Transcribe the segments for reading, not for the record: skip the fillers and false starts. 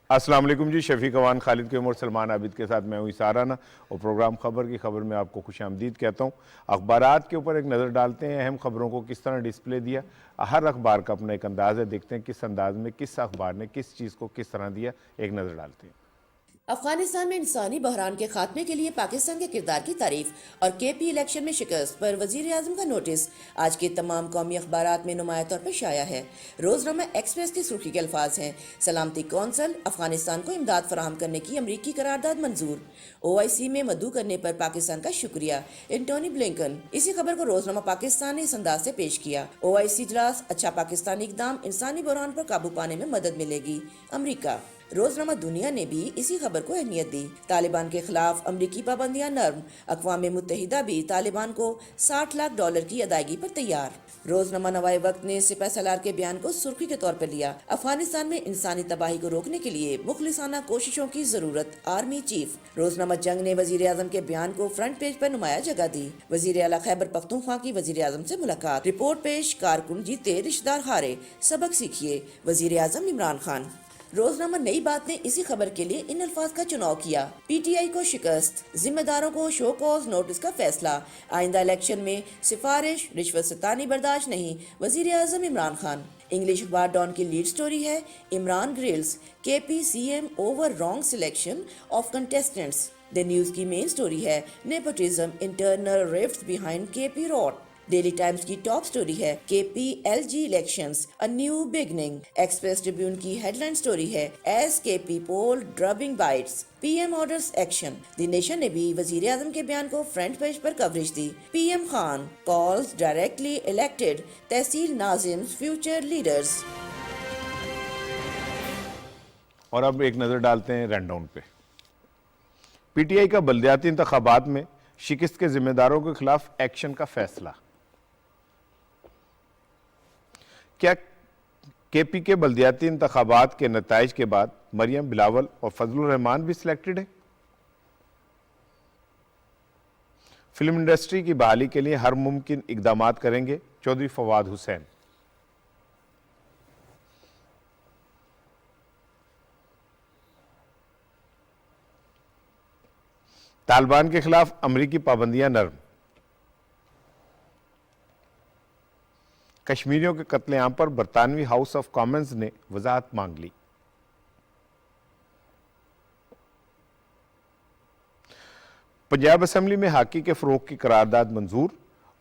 अस्सलाम वालेकुम जी। शफीक अवान, खालिद के उमर, सलमान आबिद के साथ मैं हूँ इसाराना और प्रोग्राम खबर की खबर में आपको खुशामदीद कहता हूँ। अखबारात के ऊपर एक नज़र डालते हैं, अहम खबरों को किस तरह डिस्प्ले दिया। हर अखबार का अपना एक अंदाज़ है, देखते हैं किस अंदाज में किस अखबार ने किस चीज़ को किस तरह दिया, एक नज़र डालते हैं। अफगानिस्तान में इंसानी बहरान के खात्मे के लिए पाकिस्तान के किरदार की तारीफ और केपी इलेक्शन में शिकस्त पर वजीर आजम का नोटिस आज के तमाम कौमी अखबारात में नुमाया तौर पर शाया है। रोजनामा एक्सप्रेस की सुर्खी के अल्फाज हैं, सलामती कौंसल अफगानिस्तान को इमदाद फराहम करने की अमरीकी करारदाद मंजूर, OIC में मदऊ करने पर पाकिस्तान का शुक्रिया, एंटोनी ब्लिंकन। इसी खबर को रोजनामा पाकिस्तान ने इस अंदाज से पेश किया, OIC इजलास, अच्छा पाकिस्तानी इकदाम, इंसानी बहरान पर काबू पाने में मदद मिलेगी, अमरीका। रोजनामा दुनिया ने भी इसी खबर को अहमियत दी, तालिबान के खिलाफ अमरीकी पाबंदियां नर्म, अक़वाम मुत्तहिदा भी तालिबान को $60 लाख की अदायगी पर तैयार। रोजनामा नवाए वक्त ने सिपह सलार के बयान को सुर्खी के तौर पर लिया, अफगानिस्तान में इंसानी तबाही को रोकने के लिए मुखलिसाना कोशिशों की जरूरत, आर्मी चीफ। रोजनामा जंग ने वजीर आजम के बयान को फ्रंट पेज पर नुमाया जगह दी, वजीर आला खैबर पख्तूनख्वा की वजीर आजम से मुलाकात, रिपोर्ट पेश, कारकुन जीते रिश्तेदार हारे, सबक सीखिए, वजीर आजम इमरान खान। रोजनामा नई बात ने इसी खबर के लिए इन अल्फाज का चुनाव किया, PTI को शिकस्त, जिम्मेदारों को शो कॉज नोटिस का फैसला, आइंदा इलेक्शन में सिफारिश रिश्वत सतानी बर्दाश्त नहीं, वजीर आजम इमरान खान। इंग्लिश अखबार डॉन की लीड स्टोरी है, Imran grills KP CM over wrong selection of contestants. The News की मेन स्टोरी है, nepotism internal rifts behind KP rout. Daily Times की टॉप स्टोरी है, KP LG elections a new beginning. Express Tribune की headline story है, as KP poll drubbing bites, PM orders action. The Nation ने भी वजीर आजम के बयान को फ्रंट पेज पर कवरेज दी, PM Khan calls directly elected tehsil नाजिम्स फ्यूचर लीडर्स। और अब एक नज़र डालते हैं रनडाउन पे। PTI का बल्दियाती इंतखाबात में शिकस्त के जिम्मेदारों के खिलाफ एक्शन का फैसला। क्या KP के बल्दियाती इंतखाबात के नताइज के बाद मरियम बिलावल और फजलुर रहमान भी सिलेक्टेड है? फिल्म इंडस्ट्री की बहाली के लिए हर मुमकिन इकदाम करेंगे चौधरी फवाद हुसैन। तालिबान के खिलाफ अमरीकी पाबंदियां नर्म। कश्मीरियों के कत्लेआम पर बरतानवी हाउस ऑफ कॉमन्स ने वजाहत मांग ली। पंजाब असेंबली में हाकी के फरोग की करारदाद मंजूर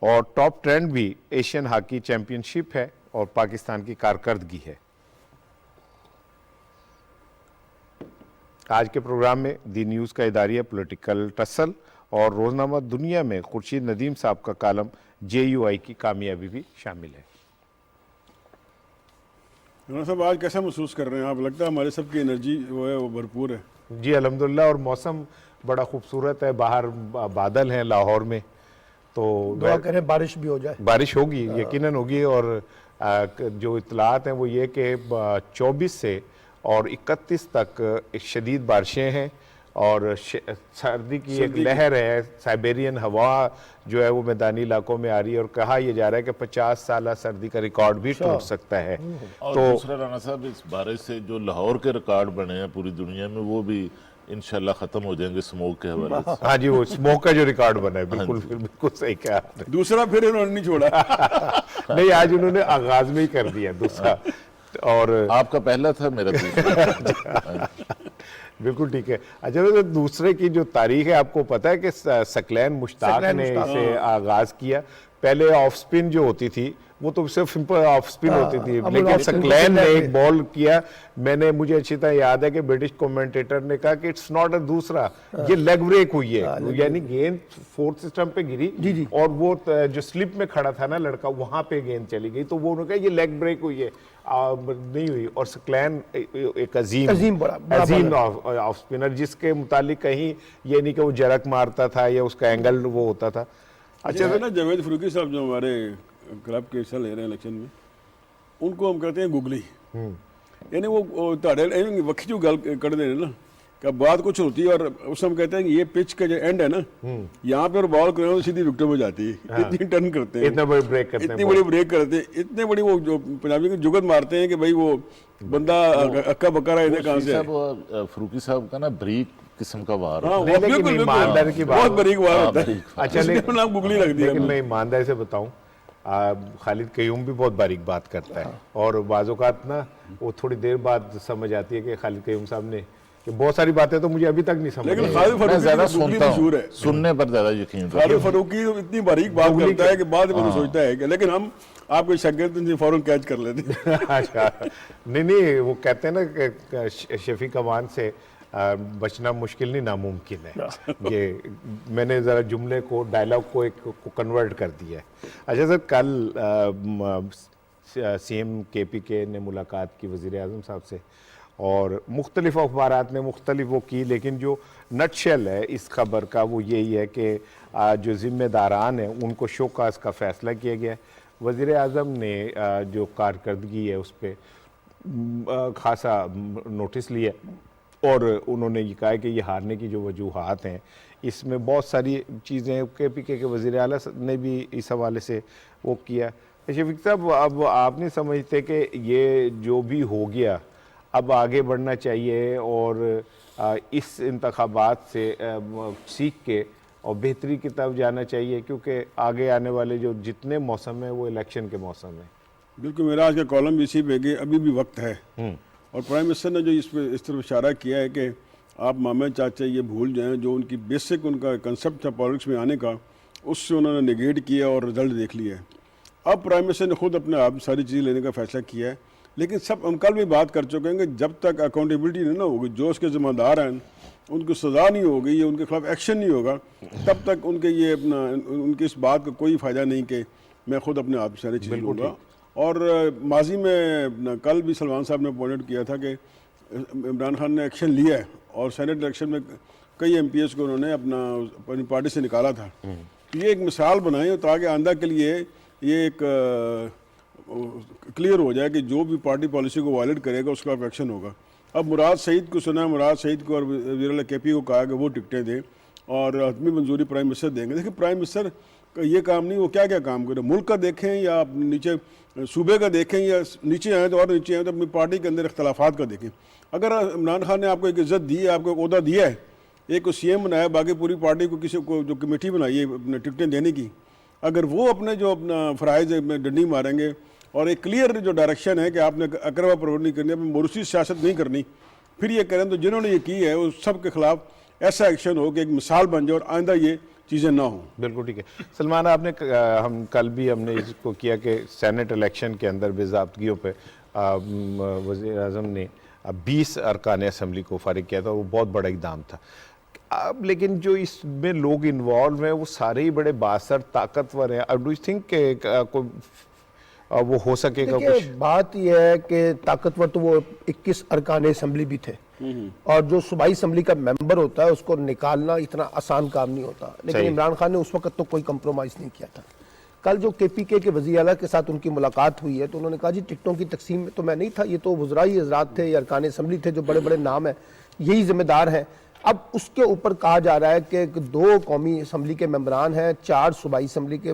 और टॉप ट्रेंड भी एशियन हाकी चैंपियनशिप है और पाकिस्तान की कारकर्दगी है। आज के प्रोग्राम में दी न्यूज़ का इदारिया पॉलिटिकल टसल और रोजनामा दुनिया में खुर्शीद नदीम साहब का कालम JUI की कामयाबी भी शामिल है। साहब आज कैसा महसूस कर रहे हैं आप? लगता है हमारे सबकी एनर्जी वो है वो भरपूर है। जी अल्हम्दुलिल्लाह, और मौसम बड़ा खूबसूरत है, बाहर बादल हैं लाहौर में, तो दुआ करें बारिश भी हो जाए। बारिश होगी, यकीनन होगी। और जो इतलात हैं वो ये कि 24 से और 31 तक शदीद बारिशें हैं और सर्दी की एक लहर है, साइबेरियन हवा जो है वो मैदानी इलाकों में आ रही है और कहा यह जा रहा है कि 50 साल सर्दी का रिकॉर्ड भी टूट सकता है। और तो दूसरा राना साहब, इस बारिश से जो लाहौर के रिकॉर्ड बने हैं पूरी दुनिया में वो भी इंशाल्लाह खत्म हो जाएंगे स्मोक के हवाले से। हाँ जी, वो स्मोक का जो रिकॉर्ड बना है, बिल्कुल बिल्कुल सही कहा। दूसरा फिर इन्होंने नहीं छोड़ा। नहीं, आज उन्होंने आगाज में ही कर दिया दूसरा, और आपका पहला था, मेरा दूसरा। बिल्कुल ठीक है। अच्छा, तो दूसरे की जो तारीख है आपको पता है कि सकलैन मुश्ताक ने इसे आगाज किया। पहले ऑफ स्पिन जो होती थी वो तो सिर्फ सिंपल ऑफ स्पिन होती थी, लेकिन सकलैन ने एक बॉल किया। मुझे अच्छी तरह याद है कि ब्रिटिश कमेंटेटर ने कहा कि इट्स नॉट अ दूसरा, ये लेग ब्रेक हुई है, यानी गेंद फोर्थ स्टंप पे गिरी और वो जो स्लिप में खड़ा था ना लड़का, वहां पे गेंद चली गई, तो वो उन्होंने कहा ये लेग ब्रेक हुई है, नहीं हुई। और सकलैन एक अजीम ऑफ स्पिनर, जिसके मुतालिक कहीं ये नहीं कि वो जरक मारता था या उसका एंगल वो होता था। अच्छा ना, जावेद फरूकी साहब जो हमारे क्लब के हिस्सा ले रहे हैं इलेक्शन में, उनको हम कहते हैं गुगली। यानी वो ताड़े वक्की जो गल कर दे ना कि बात कुछ होती है और उस हम कहते हैं कि ये पिच का जो एंड है ना, यहाँ पे और बॉल करें तो सीधी विकेट में जाती है। हाँ। इतनी टर्न करते हैं, इतनी बड़ी ब्रेक करते हैं, इतनी बड़ी वो जो पंजाबी की जुगत मारते हैं कि भाई वो बंदा अक्का बक्का रहा कहाँ से है। फरूकी साहब का ना बरीक किस्म का वार हाँ, होता वो लेकिन बिल्कुल बिल्कुल ईमानदारी की बात बहुत बरीक वार हाँ, होता है। बरीक वार। अच्छा, इसलिए लेकिन- नाम गुगली लग दिया लेकिन मैं ईमानदारी से बताऊं, खालिद कयूम भी बहुत बारीक बात करता है और बाज़-औक़ात ना वो थोड़ी देर बाद समझ आती है कि खालिद कयूम साहब ने कि बहुत सारी बातें तो मुझे अभी तक नहीं समझ लेकिन आई। खालिद मैं फरूकी ज्यादा की गुगली सुनता मशहूर हूँ, है। सुनने पर ज्यादा यकीन रखता खालिद फरूकी इतनी बारीक बात गुगली करता है कि बाद में तो सोचता है कि लेकिन हम आपके शागिर्द से फौरन कैच कर लेते हैं। अच्छा, नहीं वो कहते हैं ना कि शफीक अवान से बचना मुश्किल नहीं नामुमकिन है। ये मैंने ज़रा जुमले को, डायलॉग को एक को कन्वर्ट कर दिया है। अच्छा सर, कल सीएम KPK ने मुलाकात की वज़ीर आज़म साहब से और मुख्तलिफ अखबारात ने मुख्तलिफ वो की, लेकिन जो नटशेल है इस खबर का वो यही है कि जो ज़िम्मेदारान हैं उनको शोकास का फ़ैसला किया गया। वज़ीर आज़म ने जो कारकर्दगी है उस पर खासा नोटिस लिया और उन्होंने ये कहा कि ये हारने की जो वजूहात हैं इसमें बहुत सारी चीज़ें KPK के वज़ीर आला ने भी इस हवाले से वो किया। शफीक साहब, अब आप नहीं समझते कि ये जो भी हो गया अब आगे बढ़ना चाहिए और इस इंतखाबात से सीख के और बेहतरी की तरफ जाना चाहिए, क्योंकि आगे आने वाले जो जितने मौसम है वो इलेक्शन के मौसम है। बिल्कुल, मेरा आज का कॉलम भी इसी पे कि अभी भी वक्त है और प्राइम मिनिस्टर ने जो इस तरफ इशारा किया है कि आप मामा चाचा ये भूल जाएं, जो उनकी बेसिक उनका कंसेप्ट था पॉलिटिक्स में आने का, उससे उन्होंने नेगेट किया और रिजल्ट देख लिया है। अब प्राइम मिनिस्टर ने खुद अपने आप सारी चीज़ें लेने का फैसला किया है, लेकिन सब हम कल भी बात कर चुके हैं कि जब तक अकाउंटेबिलिटी नहीं ना होगी, जो उसके ज़िम्मेदार हैं उनको सज़ा नहीं होगी या उनके खिलाफ एक्शन नहीं होगा, तब तक उनके ये अपना उनकी इस बात का कोई फ़ायदा नहीं कि मैं खुद अपने आप सारी चीज़ें लूँगा। और माजी में कल भी सलमान साहब ने पॉइंट आउट किया था कि इमरान खान ने एक्शन लिया है और सेनेट इलेक्शन में कई MPs को उन्होंने अपनी पार्टी से निकाला था। ये एक मिसाल बनाएं ताकि आंदा के लिए ये एक क्लियर हो जाए कि जो भी पार्टी पॉलिसी को वायलेट करेगा उसका एक्शन होगा। अब मुराद सईद को सुना, मुराद सईद को और वज़ीर KP को कहा कि वो टिकटें दें और हतमी मंजूरी प्राइम मिनिस्टर देंगे। देखिए, प्राइम मिनिस्टर का ये काम नहीं, वो क्या क्या काम करे, मुल्क का देखें या नीचे सूबे का देखें या नीचे आए तो और नीचे आए तो अपनी पार्टी के अंदर इख्तलाफात का देखें। अगर इमरान खान ने आपको एक इज़्ज़त दी है, आपको एक ओहदा दिया है, एक को CM बनाया, बाकी पूरी पार्टी को किसी को जो कमेटी बनाई है अपने टिकटें देने की, अगर वो अपने जो अपना फ़राइज़ में डंडी मारेंगे और एक क्लियर जो डायरेक्शन है कि आपने अकरवा परवर नहीं करनी, अपनी मोरूसी सियासत नहीं करनी, फिर ये करें तो जिन्होंने ये की है उस सब के खिलाफ ऐसा एक्शन हो कि एक मिसाल बन जाए और आइंदा ये चीज़ें ना हो। बिल्कुल ठीक है सलमान, आपने हम कल भी हमने इसको किया कि सेनेट इलेक्शन के अंदर बेज़ाब्तगियों पे वज़ीर आज़म ने 20 अरकान असम्बली को फारिग किया था, वो बहुत बड़ा इक़दाम था। अब लेकिन जो इसमें लोग इन्वॉल्व हैं वो सारे ही बड़े बासर ताकतवर हैं। डू यू थिंक कोई वो हो सकेगा कुछ? बात यह है कि ताकतवर तो वो 21 अरकान असम्बली भी थे और जो सूबाई असम्बली का मेंबर होता है उसको निकालना इतना आसान काम नहीं होता, लेकिन इमरान खान ने उस वक्त तो कोई कंप्रोमाइज़ नहीं किया था। कल जो KPK के वज़ीर आला के साथ उनकी मुलाकात हुई है तो उन्होंने कहा जी टिकटों की तकसीम में तो मैं नहीं था, ये तो वज़रा ही हज़रात थे, ये अरकान असम्बली थे, जो बड़े बड़े नाम हैं यही जिम्मेदार हैं। अब उसके ऊपर कहा जा रहा है कि 2 कौमी असम्बली के मेंबरान हैं, 4 सूबाई असम्बली के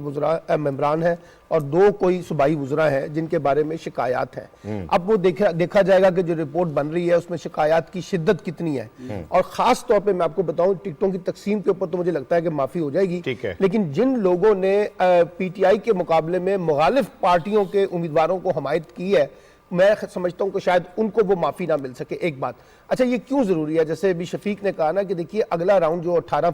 मेंबरान हैं और 2 कोई सूबाई वज़रा हैं जिनके बारे में शिकायत हैं। अब वो देखा जाएगा कि जो रिपोर्ट बन रही है उसमें शिकायत की शिद्दत कितनी है और ख़ास तौर पे मैं आपको बताऊं टिकटों की तकसीम के ऊपर तो मुझे लगता है कि माफ़ी हो जाएगी, लेकिन जिन लोगों ने PTI के मुकाबले में मुखालिफ पार्टियों के उम्मीदवारों को हमायत की है, मैं समझता हूं कि शायद उनको वो माफ़ी ना मिल सके। एक बात, अच्छा ये क्यों ज़रूरी है? जैसे अभी शफीक ने कहा ना कि देखिए अगला राउंड जो 18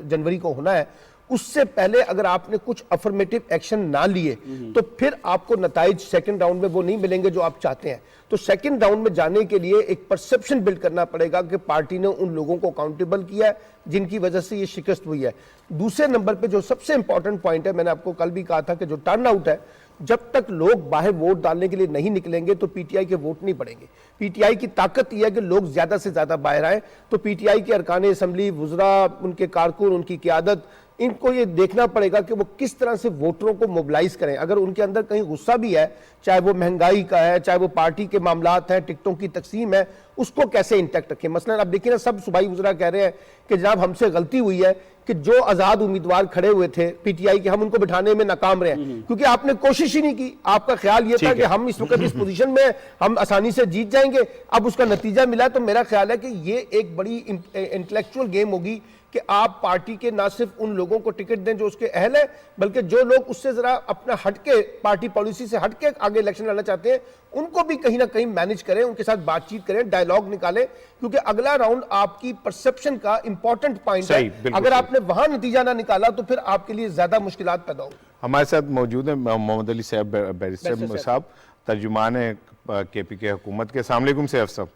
जनवरी को होना है, उससे पहले अगर आपने कुछ अफर्मेटिव एक्शन ना लिए तो फिर आपको नताइज सेकंड राउंड में वो नहीं मिलेंगे जो आप चाहते हैं। तो सेकंड राउंड में जाने के लिए एक परसेप्शन बिल्ड करना पड़ेगा कि पार्टी ने उन लोगों को अकाउंटेबल किया है जिनकी वजह से ये शिकस्त हुई है। दूसरे नंबर पे जो सबसे इंपॉर्टेंट पॉइंट है, मैंने आपको कल भी कहा था कि जो टर्न आउट है, जब तक लोग बाहर वोट डालने के लिए नहीं निकलेंगे तो PTI के वोट नहीं पड़ेंगे। PTI की ताकत यह है कि लोग ज्यादा से ज्यादा बाहर आए, तो PTI के अरकान असम्बली, वुज़रा, उनके कारकुन, उनकी क़यादत, इनको ये देखना पड़ेगा कि वो किस तरह से वोटरों को मोबिलाइज करें। अगर उनके अंदर कहीं गुस्सा भी है, चाहे वो महंगाई का है, चाहे वो पार्टी के मामलात हैं, टिकटों की तकसीम है, उसको कैसे इंटैक्ट रखें। मसलन अब देखिए ना, सब सूबाई वुज़रा कह रहे हैं कि जनाब हमसे गलती हुई है, कि जो आजाद उम्मीदवार खड़े हुए थे पीटीआई के, हम उनको बिठाने में नाकाम रहे, क्योंकि आपने कोशिश ही नहीं की। आपका ख्याल ये था कि हम इस वक्त इस पोजीशन में हम आसानी से जीत जाएंगे। अब उसका नतीजा मिला, तो मेरा ख्याल है कि ये एक बड़ी इंटेलेक्चुअल गेम होगी कि आप पार्टी के ना सिर्फ उन लोगों को टिकट दें जो उसके अहल है, बल्कि जो लोग उससे जरा अपना हटके, पार्टी पॉलिसी से हटके आगे इलेक्शन लड़ना चाहते हैं, उनको भी कहीं ना कहीं मैनेज करें, उनके साथ बातचीत करें, डायलॉग निकालें, क्योंकि अगला राउंड आपकी परसेप्शन का इंपॉर्टेंट पॉइंट है। अगर आपने वहां नतीजा ना निकाला तो फिर आपके लिए ज्यादा मुश्किलात पैदा होगी। हमारे साथ मौजूद है मोहम्मद अली साहब, बैरिस्टर साहब, तर्जुमान है केपी के हुकूमत के। अस्सलाम वालेकुम सैफ साहब।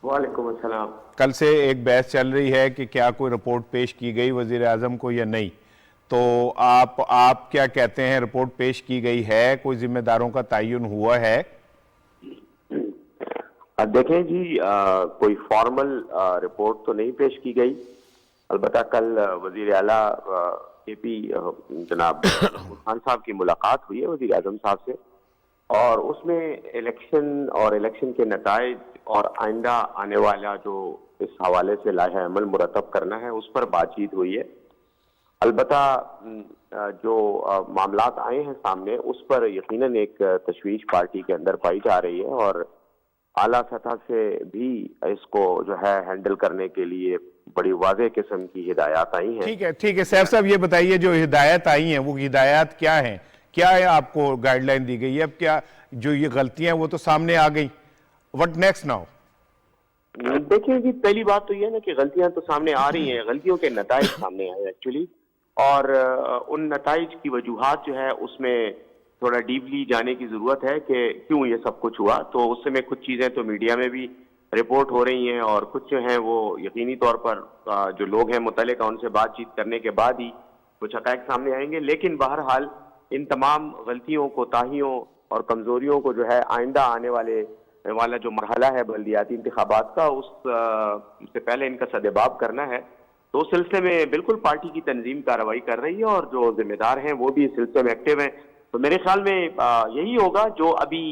वालेकुम अस्सलाम। कल से एक बहस चल रही है कि क्या कोई रिपोर्ट पेश की गई वजीर आजम को या नहीं, तो आप क्या कहते हैं, रिपोर्ट पेश की गई है, कोई जिम्मेदारों का तयन हुआ है? देखें जी, कोई फॉर्मल रिपोर्ट तो नहीं पेश की गई। अलबत्ता कल वजीर आला केपी जनाब खान साहब की मुलाकात हुई है वजीर आजम साहब से, और उसमें इलेक्शन और इलेक्शन के नताइज और आइंदा आने वाला जो इस हवाले से लाहे अमल मुरतब करना है उस पर बातचीत हुई है। अलबत्ता जो मामलात आए हैं सामने उस पर यकीनन एक तशवीश पार्टी के अंदर पाई जा रही है, और आला सतह से भी इसको जो है हैंडल करने के लिए बड़ी वाज़ेह किस्म की हिदायत आई हैं। ठीक है सैफ साहब, ये बताइए जो हिदायत आई हैं वो हिदायत क्या हैं, क्या है आपको गाइडलाइन दी गई है? अब क्या जो ये गलतियां वो तो सामने आ गई, व्हाट नेक्स्ट नाउ? देखिए जी, पहली बात तो ये ना कि गलतियां तो सामने आ रही हैं, गलतियों के नताइज सामने आए एक्चुअली, और उन नताइज की वजूहात जो है उसमें थोड़ा डीपली जाने की जरूरत है कि क्यों ये सब कुछ हुआ। तो उस समय कुछ चीजें तो मीडिया में भी रिपोर्ट हो रही हैं, और कुछ जो हैं वो यकीनी तौर पर जो लोग हैं मुतल्लिका उनसे बातचीत करने के बाद ही कुछ हक़ाइक़ सामने आएंगे। लेकिन बहरहाल इन तमाम गलतियों, कोताहियों और कमजोरियों को जो है आइंदा आने वाला जो मरहला है बल्दियाती इंतखाबात का, उस से पहले इनका सदेबाब करना है। तो उस सिलसिले में बिल्कुल पार्टी की तंजीम कार्रवाई कर रही है, और जो जिम्मेदार हैं वो भी इस सिलसिले में एक्टिव हैं। तो मेरे ख्याल में यही होगा जो अभी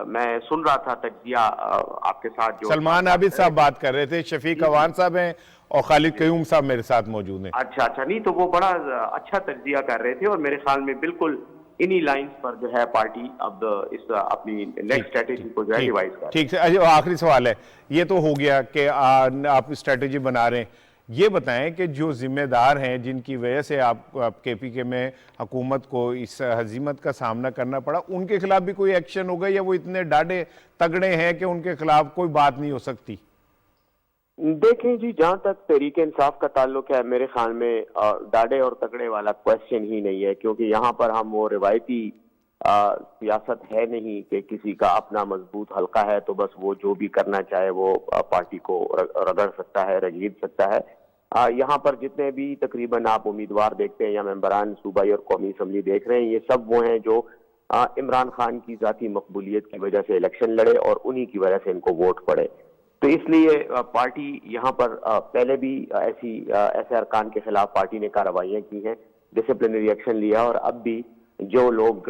मैं सुन रहा था तज्जिया आपके साथ, जो सलमान आबिद साहब बात कर रहे थे, शफीक अवान साहब हैं और खालिद कयूम साहब मेरे साथ मौजूद हैं। अच्छा, नहीं तो वो बड़ा अच्छा तज्जिया कर रहे थे, और मेरे ख्याल में बिल्कुल इन्हीं लाइंस पर जो है पार्टी अब इस अपनी नेक्स्ट स्ट्रेटेजी को जो है डिवाइस कर। ठीक है, आखिरी सवाल है, ये तो हो गया कि आप स्ट्रेटेजी बना रहे हैं, ये बताएं कि जो जिम्मेदार हैं जिनकी वजह से आप केपी के में हुकूमत को इस हजीमत का सामना करना पड़ा, उनके खिलाफ भी कोई एक्शन होगा या वो इतने डाढ़े तगड़े हैं कि उनके खिलाफ कोई बात नहीं हो सकती? देखें जी, जहां तक तहरीक इंसाफ का ताल्लुक है, मेरे ख्याल में डाढ़े और तगड़े वाला क्वेश्चन ही नहीं है, क्योंकि यहाँ पर हम वो रिवायती सियासत है नहीं कि किसी का अपना मजबूत हल्का है तो बस वो जो भी करना चाहे वो पार्टी को रगड़ सकता है, रगीद सकता है। यहाँ पर जितने भी तकरीबन आप उम्मीदवार देखते हैं या मेंबरान सूबाई और कौमी असम्बली देख रहे हैं, ये सब वो हैं जो इमरान खान की जाती मकबूलियत की वजह से इलेक्शन लड़े और उन्हीं की वजह से इनको वोट पड़े। तो इसलिए पार्टी यहाँ पर पहले भी ऐसे अरकान के खिलाफ पार्टी ने कार्रवाइयाँ की हैं, डिसिप्लिनरी एक्शन लिया, और अब भी जो लोग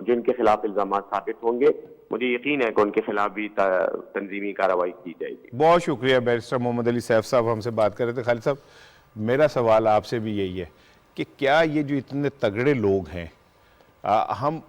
जिनके खिलाफ इल्जाम साबित होंगे, मुझे यकीन है कि उनके खिलाफ भी तंजीमी कार्रवाई की जाएगी। बहुत शुक्रिया। बैरिस्टर मोहम्मद अली सैफ साहब हमसे बात कर रहे थे। खालिद साहब, मेरा सवाल आपसे भी यही है कि क्या ये जो इतने तगड़े लोग हैं, हम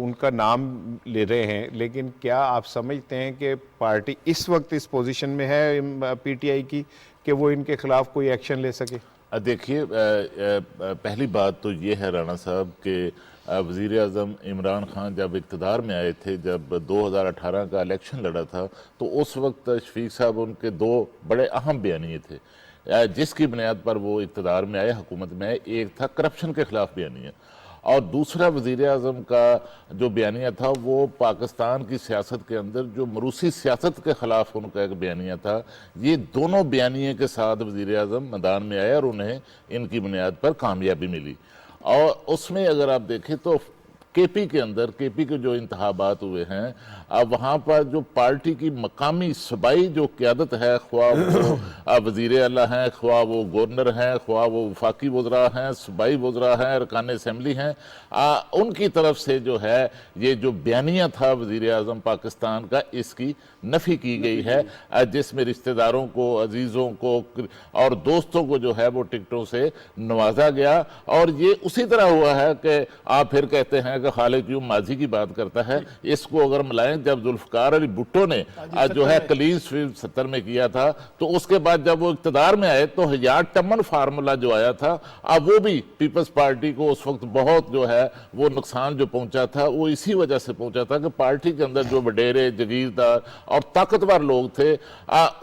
उनका नाम ले रहे हैं, लेकिन क्या आप समझते हैं कि पार्टी इस वक्त इस पोजीशन में है पीटीआई की कि वो इनके खिलाफ कोई एक्शन ले सके? देखिए, पहली बात तो ये है राणा साहब कि वज़ीर आज़म इमरान खान जब इक़्तिदार में आए थे, जब 2018 का इलेक्शन लड़ा था, तो उस वक्त शफीक साहब उनके दो बड़े अहम बयानिए थे जिसकी बुनियाद पर वो इक़्तिदार में आए, हुकूमत में आए। एक था करप्शन के ख़िलाफ़ बयानिया, और दूसरा वज़ीर आज़म का जो बयानिया था वो पाकिस्तान की सियासत के अंदर जो मरूसी सियासत के ख़िलाफ़ उनका एक बयानिया था। ये दोनों बयानिए के साथ वज़ीर आज़म मैदान में आए और उन्हें इनकी बुनियाद पर कामयाबी मिली। और उसमें अगर आप देखें तो केपी के अंदर, केपी के जो इंतखाबात हुए हैं, अब वहाँ पर जो पार्टी की मकामी सूबाई जो क़यादत है, ख्वाह वो वज़ीर आला हैं, ख्वाह वो गवर्नर हैं, ख्वाह वो वफाकी वज़रा हैं, सूबाई वज़रा हैं, अरकान असम्बली हैं, उनकी तरफ से जो है ये जो बयानिया था वज़ीर आज़म पाकिस्तान का, इसकी नफ़ी की गई है, जिसमें रिश्तेदारों को, अजीज़ों को और दोस्तों को जो है वो टिकटों से नवाजा गया। और ये उसी तरह हुआ है कि आप फिर कहते हैं कि खालिद यूं माजी की बात करता है, इसको अगर मिलाएं, जब जुल्फ़िकार अली भुट्टो ने जो है क्लीन स्वीप 70 में किया था, तो उसके बाद जब वो इक़्तिदार में आए तो हयात टमन फार्मूला जो आया था, अब वो भी पीपल्स पार्टी को उस वक्त बहुत जो है वो नुकसान जो पहुंचा था, वो इसी वजह से पहुंचा था कि पार्टी के अंदर जो वडेरे, जगीरदार और ताकतवर लोग थे,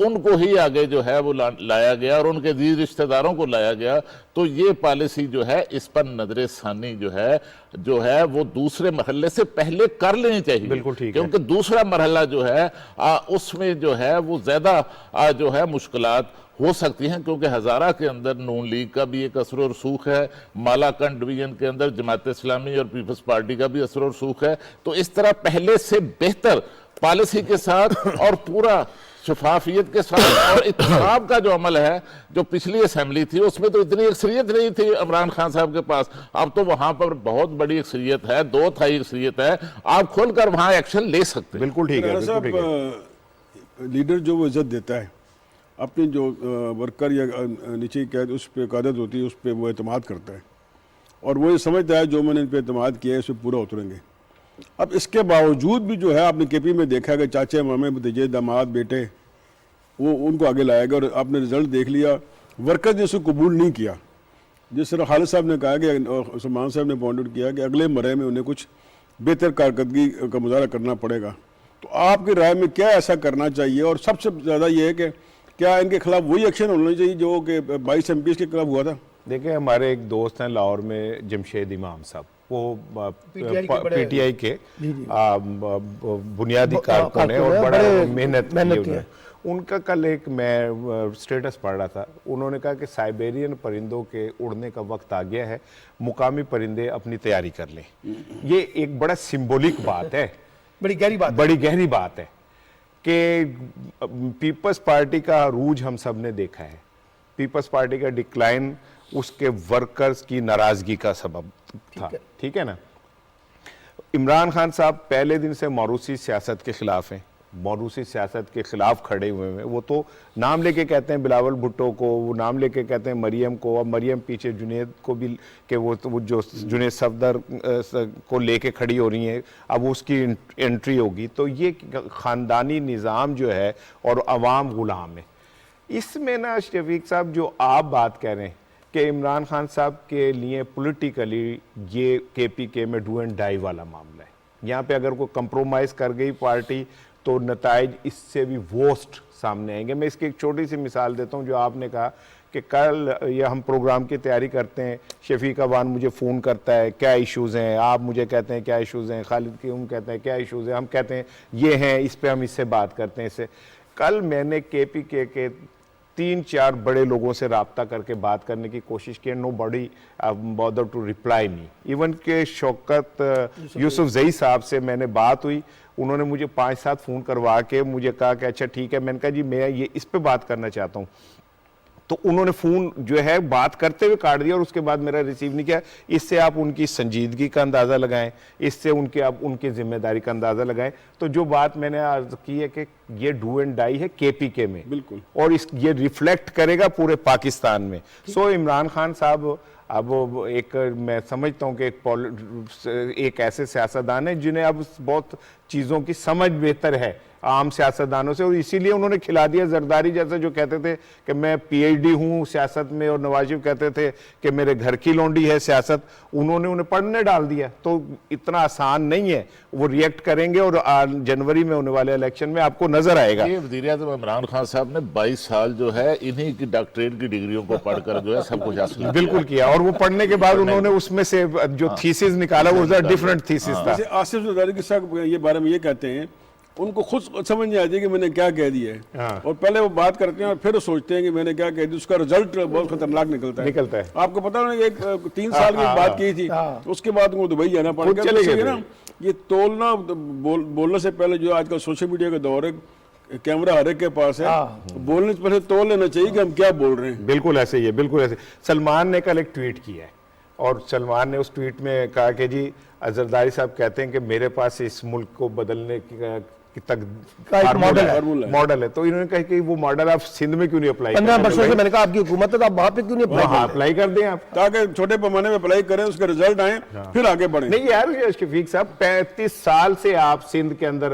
उनको ही आगे जो है वो लाया गया और उनके रिश्तेदारों को लाया गया। तो ये पॉलिसी जो है, इस पर नजर सानी जो है वो दूसरे मरहले से पहले कर लेनी चाहिए। बिल्कुल ठीक है। क्योंकि दूसरा मरहला जो है उसमें जो है वो ज्यादा जो है मुश्किलात हो सकती हैं, क्योंकि हज़ारा के अंदर नून लीग का भी एक असर और रसूख है, मालाकंड डिवीजन के अंदर जमात इस्लामी और पीपल्स पार्टी का भी असर और रसूख है। तो इस तरह पहले से बेहतर पॉलिसी के साथ और पूरा शफाफियत के साथ और इत्तेफाक का जो अमल है, जो पिछली असेंबली थी उसमें तो इतनी अक्सरियत नहीं थी इमरान खान साहब के पास, अब तो वहां पर बहुत बड़ी अक्सरियत है, 2/3 अक्सरियत है, आप खुलकर वहां एक्शन ले सकते हैं। बिल्कुल ठीक है, बिल्कुल ठीक है। साहब, लीडर जो वो इज्जत देता है, अपनी जो वर्कर या नीचे की उस पर क़यादत होती है, उस पर वो एतमाद करता है और वो ये समझता है जो मैंने इन पर एतमाद किया है इस पर पूरा उतरेंगे। अब इसके बावजूद भी जो है आपने केपी में देखा है कि चाचे, मामे, भतीजे, दामाद, बेटे, वो उनको आगे लाएगा और आपने रिजल्ट देख लिया। वर्कर ने इसको कबूल नहीं किया। जिस तरह खालिद साहब ने कहा कि उस्मान साहब ने पॉइंट आउट किया कि अगले मरहले में उन्हें कुछ बेहतर कारकर्दगी का मुजाहरा करना पड़ेगा। तो आपकी राय में क्या ऐसा करना चाहिए? और सबसे ज़्यादा ये है कि क्या इनके खिलाफ वही एक्शन होना चाहिए जो कि 22 MPs के खिलाफ हुआ था? देखिए, हमारे एक दोस्त हैं लाहौर में, जमशेद इमाम साहब, वो पीटीआई के बुनियादी कारकुन है और बड़ा मेहनत की है। उनका कल एक मैं स्टेटस पढ़ रहा था, उन्होंने कहा कि साइबेरियन परिंदों के उड़ने का वक्त आ गया है, मुकामी परिंदे अपनी तैयारी कर लें। ये एक बड़ा सिंबॉलिक बात है, बड़ी गहरी बात है कि पीपल्स पार्टी का अरूज हम सब ने देखा है, पीपल्स पार्टी का डिक्लाइन उसके वर्कर्स की नाराजगी का सबब था। ठीक है ना? इमरान खान साहब पहले दिन से मौरूसी सियासत के खिलाफ हैं, मौरूसी सियासत के खिलाफ खड़े हुए हैं। वो तो नाम लेके कहते हैं बिलावल भुट्टो को, वो नाम लेके कहते हैं मरियम को, अब मरियम पीछे जुनेद को भी कि वो जो जुनेद सफदर को लेके खड़ी हो रही हैं, अब उसकी एंट्री होगी। तो ये ख़ानदानी निज़ाम जो है और अवाम गुलाम है। इसमें ना शफीक साहब जो आप बात कह रहे हैं कि इमरान खान साहब के लिए पॉलिटिकली ये KPK में डू एंड डाई वाला मामला है। यहाँ पे अगर कोई कंप्रोमाइज़ कर गई पार्टी तो नताइज इससे भी वर्स्ट सामने आएंगे। मैं इसकी एक छोटी सी मिसाल देता हूँ। जो आपने कहा कि कल ये हम प्रोग्राम की तैयारी करते हैं, शफीक अवान मुझे फ़ोन करता है क्या इश्यूज़ हैं, आप मुझे कहते हैं क्या इश्यूज़ हैं, खालिद कीम कहते हैं क्या इश्यूज़ हैं, हम कहते हैं ये हैं, इस पर हम इससे बात करते हैं। इससे कल मैंने KPK के 3-4 बड़े लोगों से राब्ता करके बात करने की कोशिश की, nobody bother to reply me. Even K Shaukat Yusuf जई साहब से मैंने बात हुई, उन्होंने मुझे 5-7 फ़ोन करवा के मुझे कहा कि अच्छा ठीक है। मैंने कहा जी मैं ये इस पे बात करना चाहता हूँ, तो उन्होंने फ़ोन जो है बात करते हुए काट दिया और उसके बाद मेरा रिसीव नहीं किया। इससे आप उनकी संजीदगी का अंदाज़ा लगाएं, इससे आप उनकी जिम्मेदारी का अंदाज़ा लगाएं। तो जो बात मैंने अर्ज की है कि ये डू एंड डाई है KPK में, बिल्कुल, और ये रिफ्लेक्ट करेगा पूरे पाकिस्तान में। सो इमरान खान साहब अब एक मैं समझता हूँ कि एक ऐसे सियासतदान है जिन्हें अब बहुत चीज़ों की समझ बेहतर है आम सियासतदानों से, और इसीलिए उन्होंने खिला दिया जरदारी जैसे, जो कहते थे कि मैं PhD हूँ सियासत में, और नवाज शरीफ कहते थे कि मेरे घर की लौंडी है सियासत, उन्होंने उन्हें पढ़ने डाल दिया। तो इतना आसान नहीं है, वो रिएक्ट करेंगे और जनवरी में होने वाले इलेक्शन में आपको नजर आएगा। ये वज़ीर-ए-आज़म इमरान खान साहब ने 22 साल जो है इन्हीं की डॉक्टरेट की डिग्रियों को पढ़कर जो है सब कुछ हासिल बिल्कुल किया, और वो पढ़ने के बाद उन्होंने उसमें से जो थीसिस निकाला वो डिफरेंट थीसिस था। आसिफ जरदारी साहब ये बारे में ये कहते हैं उनको खुद समझ नहीं आती कि मैंने क्या कह दिया है, हाँ। और पहले वो बात करते हैं और फिर सोचते हैं कि मैंने क्या कह दिया, उसका रिजल्ट बहुत खतरनाक निकलता है। आपको पता है एक 3 साल की बात की थी, उसके बाद उनको दुबई जाना पड़ गया। चले गए ना, ये तोलना बोलने से पहले जो आजकल सोशल मीडिया का दौर है, कैमरा हर एक के पास है, बोलने से पहले तोल लेना चाहिए कि हम क्या बोल रहे हैं। बिल्कुल ऐसे ही है, बिल्कुल ऐसे। सलमान ने कल एक ट्वीट किया है और सलमान ने उस ट्वीट में कहा कि जी जरदारी साहब कहते हैं कि मेरे पास इस मुल्क को बदलने की तक मॉडल है, तो इन्होंने कहा कि वो मॉडल आप सिंध में क्यों नहीं अप्लाई 15 वर्षों से मैंने कहा आपकी हुकूमत है तो आप वहां पे क्यों नहीं अप्लाई कर दें आप, ताकि छोटे पैमाने में अप्लाई करें, उसके रिजल्ट आए, फिर आगे बढ़े। नहीं यार शफीक साहब, 35 साल से आप सिंध के अंदर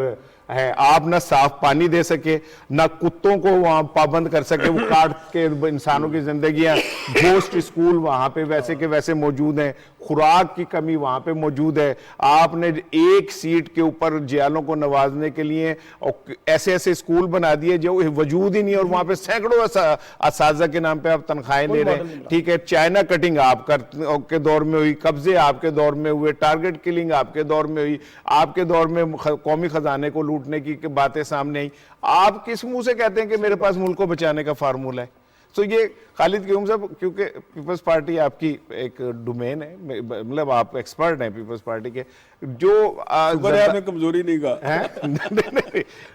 है, आप ना साफ पानी दे सके, ना कुत्तों को वहां पाबंद कर सके, वो काट के इंसानों की जिंदगियां, घोस्ट स्कूल वहां पे वैसे के वैसे मौजूद हैं, खुराक की कमी वहां पे मौजूद है। आपने एक सीट के ऊपर जियालों को नवाजने के लिए और ऐसे ऐसे स्कूल बना दिए जो वजूद ही नहीं, और वहां पे सैकड़ों असातिज़ा के नाम पे आप तनख्वाहें ले रहे हैं। ठीक है, चाइना कटिंग आपके दौर में हुई, कब्जे आपके दौर में हुए, टारगेट किलिंग आपके दौर में हुई, आपके दौर में कौमी खजाने को लूटने की बातें सामने आई। आप किस मुंह से कहते हैं कि मेरे पास मुल्क को बचाने का फार्मूला है? तो ये खालिद क्यूम साहब, क्योंकि पीपल्स पार्टी आपकी एक डोमेन है, मतलब आप एक्सपर्ट हैं पीपल्स पार्टी के, जो आपने कमजोरी नहीं कहा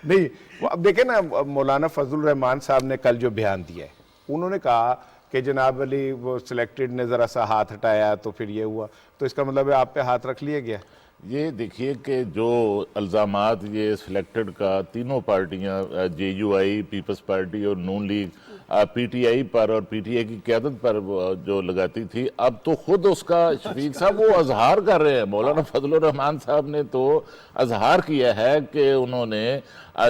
नहीं, अब देखें ना, मौलाना फजलुर रहमान साहब ने कल जो बयान दिया है, उन्होंने कहा कि जनाब अली वो सिलेक्टेड ने जरा सा हाथ हटाया तो फिर ये हुआ, तो इसका मतलब है आप पे हाथ रख लिया गया। ये देखिए कि जो इल्ज़ामात ये सिलेक्टेड का तीनों पार्टियां JUI, पीपल्स पार्टी और नून लीग PTI पर और PTI की क़यादत पर जो लगाती थी, अब तो खुद उसका शफीक साहब वो अजहार कर रहे हैं। मौलाना फजलुर रहमान साहब ने तो अजहार किया है कि उन्होंने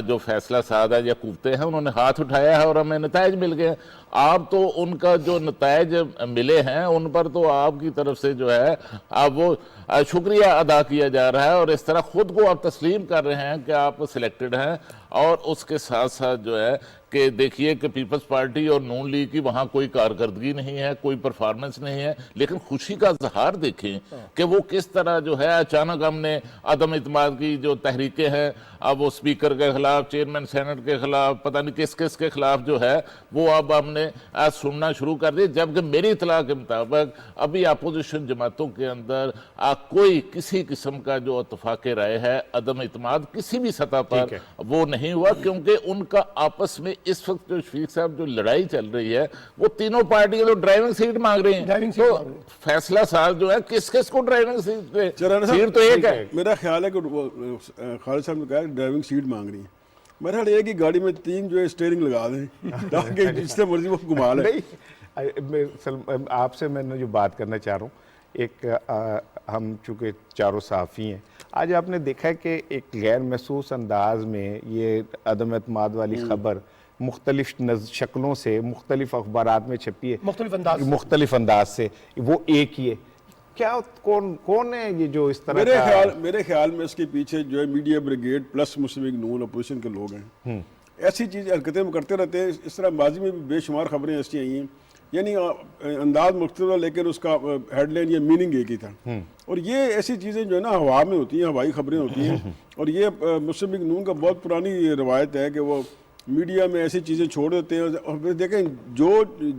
जो फैसला सादा या कुफ्ते हैं उन्होंने हाथ उठाया है और हमें नताइज मिल गए। आप तो उनका जो नताइज मिले हैं उन पर तो आपकी तरफ से जो है आप वो शुक्रिया अदा किया जा रहा है, और इस तरह खुद को आप तस्लीम कर रहे हैं कि आप सिलेक्टेड हैं। और उसके साथ साथ जो है कि देखिए कि पीपल्स पार्टी और नून लीग की वहाँ कोई कारकर्दगी नहीं है, कोई परफॉर्मेंस नहीं है, लेकिन खुशी का इजहार देखें कि वो किस तरह जो है अचानक हमने अदम इत्मीनान की जो तहरीकें हैं, अब वो स्पीकर के खिलाफ, चेयरमैन सेनेट के खिलाफ, पता नहीं किस किस के खिलाफ जो है वो अब हमने आज सुनना शुरू कर दिया। जबकि मेरी इतला के मुताबिक अभी अपोजिशन जमातों के अंदर कोई किसी किस्म का जो इत्तेफाक राय है अदम इत्मीनान किसी भी सतह पर वो नहीं हुआ, क्योंकि उनका आपस में इस वक्त जो शफीक साहब जो लड़ाई चल रही है वो तीनों पार्टियां तो ड्राइविंग सीट मांग रही हैं, तो फैसला साहब जो है किस किस को ड्राइविंग सीट तो एक है। मेरा ख्याल है कि खालिद साहब ने कहा ड्राइविंग सीट मांग रही है, मेरा ख्याल एक ही गाड़ी में 3 जो है स्टीयरिंग लगा दें ताकि जिससे मर्जी वो घुमा ले। आपसे मैं जो बात करना चाह रहा हूँ, एक हम चूँकि चारों साफ़ी हैं, आज आपने देखा है कि एक गैर महसूस अंदाज में ये अदम एतमाद वाली खबर मुख्तलिफ शक्लों से मुख्तलिफ अखबारात में छपी है, मुख्तलिफ अंदाज से, वो एक ही है क्या? कौन है ये जो इस तरह मेरे ख्याल में इसके पीछे जो है मीडिया ब्रिगेड प्लस मुस्लिम लीग नून अपोजिशन के लोग हैं। ऐसी चीज़ हरकतें करते रहते हैं। इस तरह माजी में भी बेशुमार खबरें ऐसी आई हैं, यानी अंदाज मुख्तलिफ लेकिन उसका हेडलाइन या मीनिंग एक ही था। और ये ऐसी चीज़ें जो है ना हवा में होती हैं, हवाई खबरें होती हैं। और ये मुस्लिम लीग नून का बहुत पुरानी रवायत है कि वो मीडिया में ऐसी चीज़ें छोड़ देते हैं। और फिर देखें जो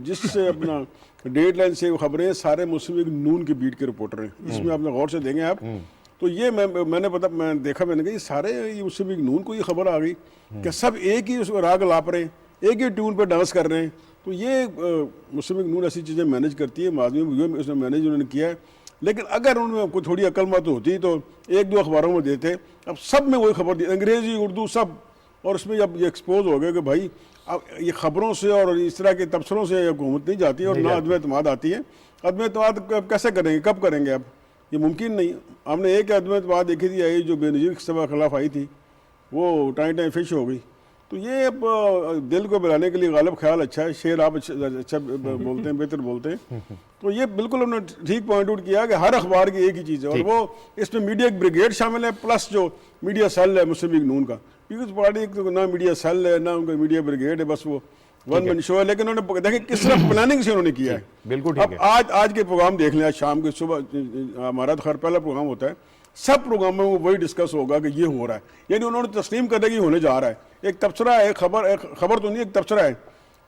जिससे अपना डेडलाइन से खबरें सारे मुस्लिम लीग नून के बीट के रिपोर्टर हैं, इसमें आपने गौर से देंगे आप। तो ये मैंने देखा ये सारे ये मुस्लिम लीग नून को ये खबर आ गई कि सब एक ही उसको राग लाप रहे हैं, एक ही ट्यून पर डांस कर रहे हैं। तो ये मुस्लिम लीग नून ऐसी चीज़ें मैनेज करती है, माजी में उसने मैनेज उन्होंने किया है। लेकिन अगर उनमें कोई थोड़ी अक्लमत होती तो 1-2 अखबारों में देते, अब सब में वही खबर दी, अंग्रेज़ी उर्दू सब। और उसमें जब ये एक्सपोज हो गया कि भाई अब ये खबरों से और इस तरह के तबसरों से हुकूमत नहीं जाती और ना अदम एतमाद आती है। अदम एतमाद कैसे करेंगे, कब करेंगे? अब ये मुमकिन नहीं। हमने एक अदम एतमाद देखी थी आई जो बेनज़ीर के खिलाफ आई थी, वो टाइम फिश हो गई। तो ये अब दिल को बहलाने के लिए गालिब ख्याल अच्छा है, शेर आप अच्छा बोलते हैं, बेहतर बोलते हैं। तो ये बिल्कुल उन्होंने ठीक पॉइंट आउट किया कि हर अखबार की एक ही चीज़ है, और वो इसमें मीडिया ब्रिगेड शामिल है प्लस जो मीडिया सेल है मुस्लिम लीग नून का। पीपल्स पार्टी तो ना मीडिया सेल है ना उनका मीडिया ब्रिगेड है, बस वो वन मैन शो है। लेकिन उन्होंने देखें किस तरह प्लानिंग से उन्होंने किया है। बिल्कुल अब आज के प्रोग्राम देख लें, आज शाम के सुबह हमारा तो खैर पहला प्रोग्राम होता है, सब प्रोग्रामों में वही डिस्कस होगा कि ये हो रहा है, यानी उन्होंने तस्लीम कर दिया कि होने जा रहा है। एक तबसरा है, एक खबर तो नहीं, एक तबसरा है,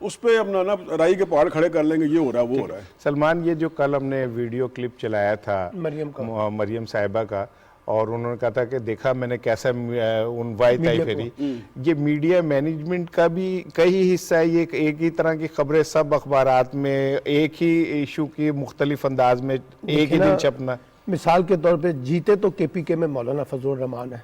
उस पर अपना ना राई के पहाड़ खड़े कर लेंगे, ये हो रहा है, वो हो रहा है। सलमान, ये जो कल हमने वीडियो क्लिप चलाया था मरियम साहिबा का, और उन्होंने कहा था कि देखा मैंने कैसा उन वाई ताई फेरी, ये मीडिया मैनेजमेंट का भी कई हिस्सा है। ये एक ही तरह की खबरें सब अखबारात में एक ही इशू की मुख्तलिफ अंदाज में एक ही दिन छपना। मिसाल के तौर पे जीते तो केपीके में मौलाना फजलुर रहमान है,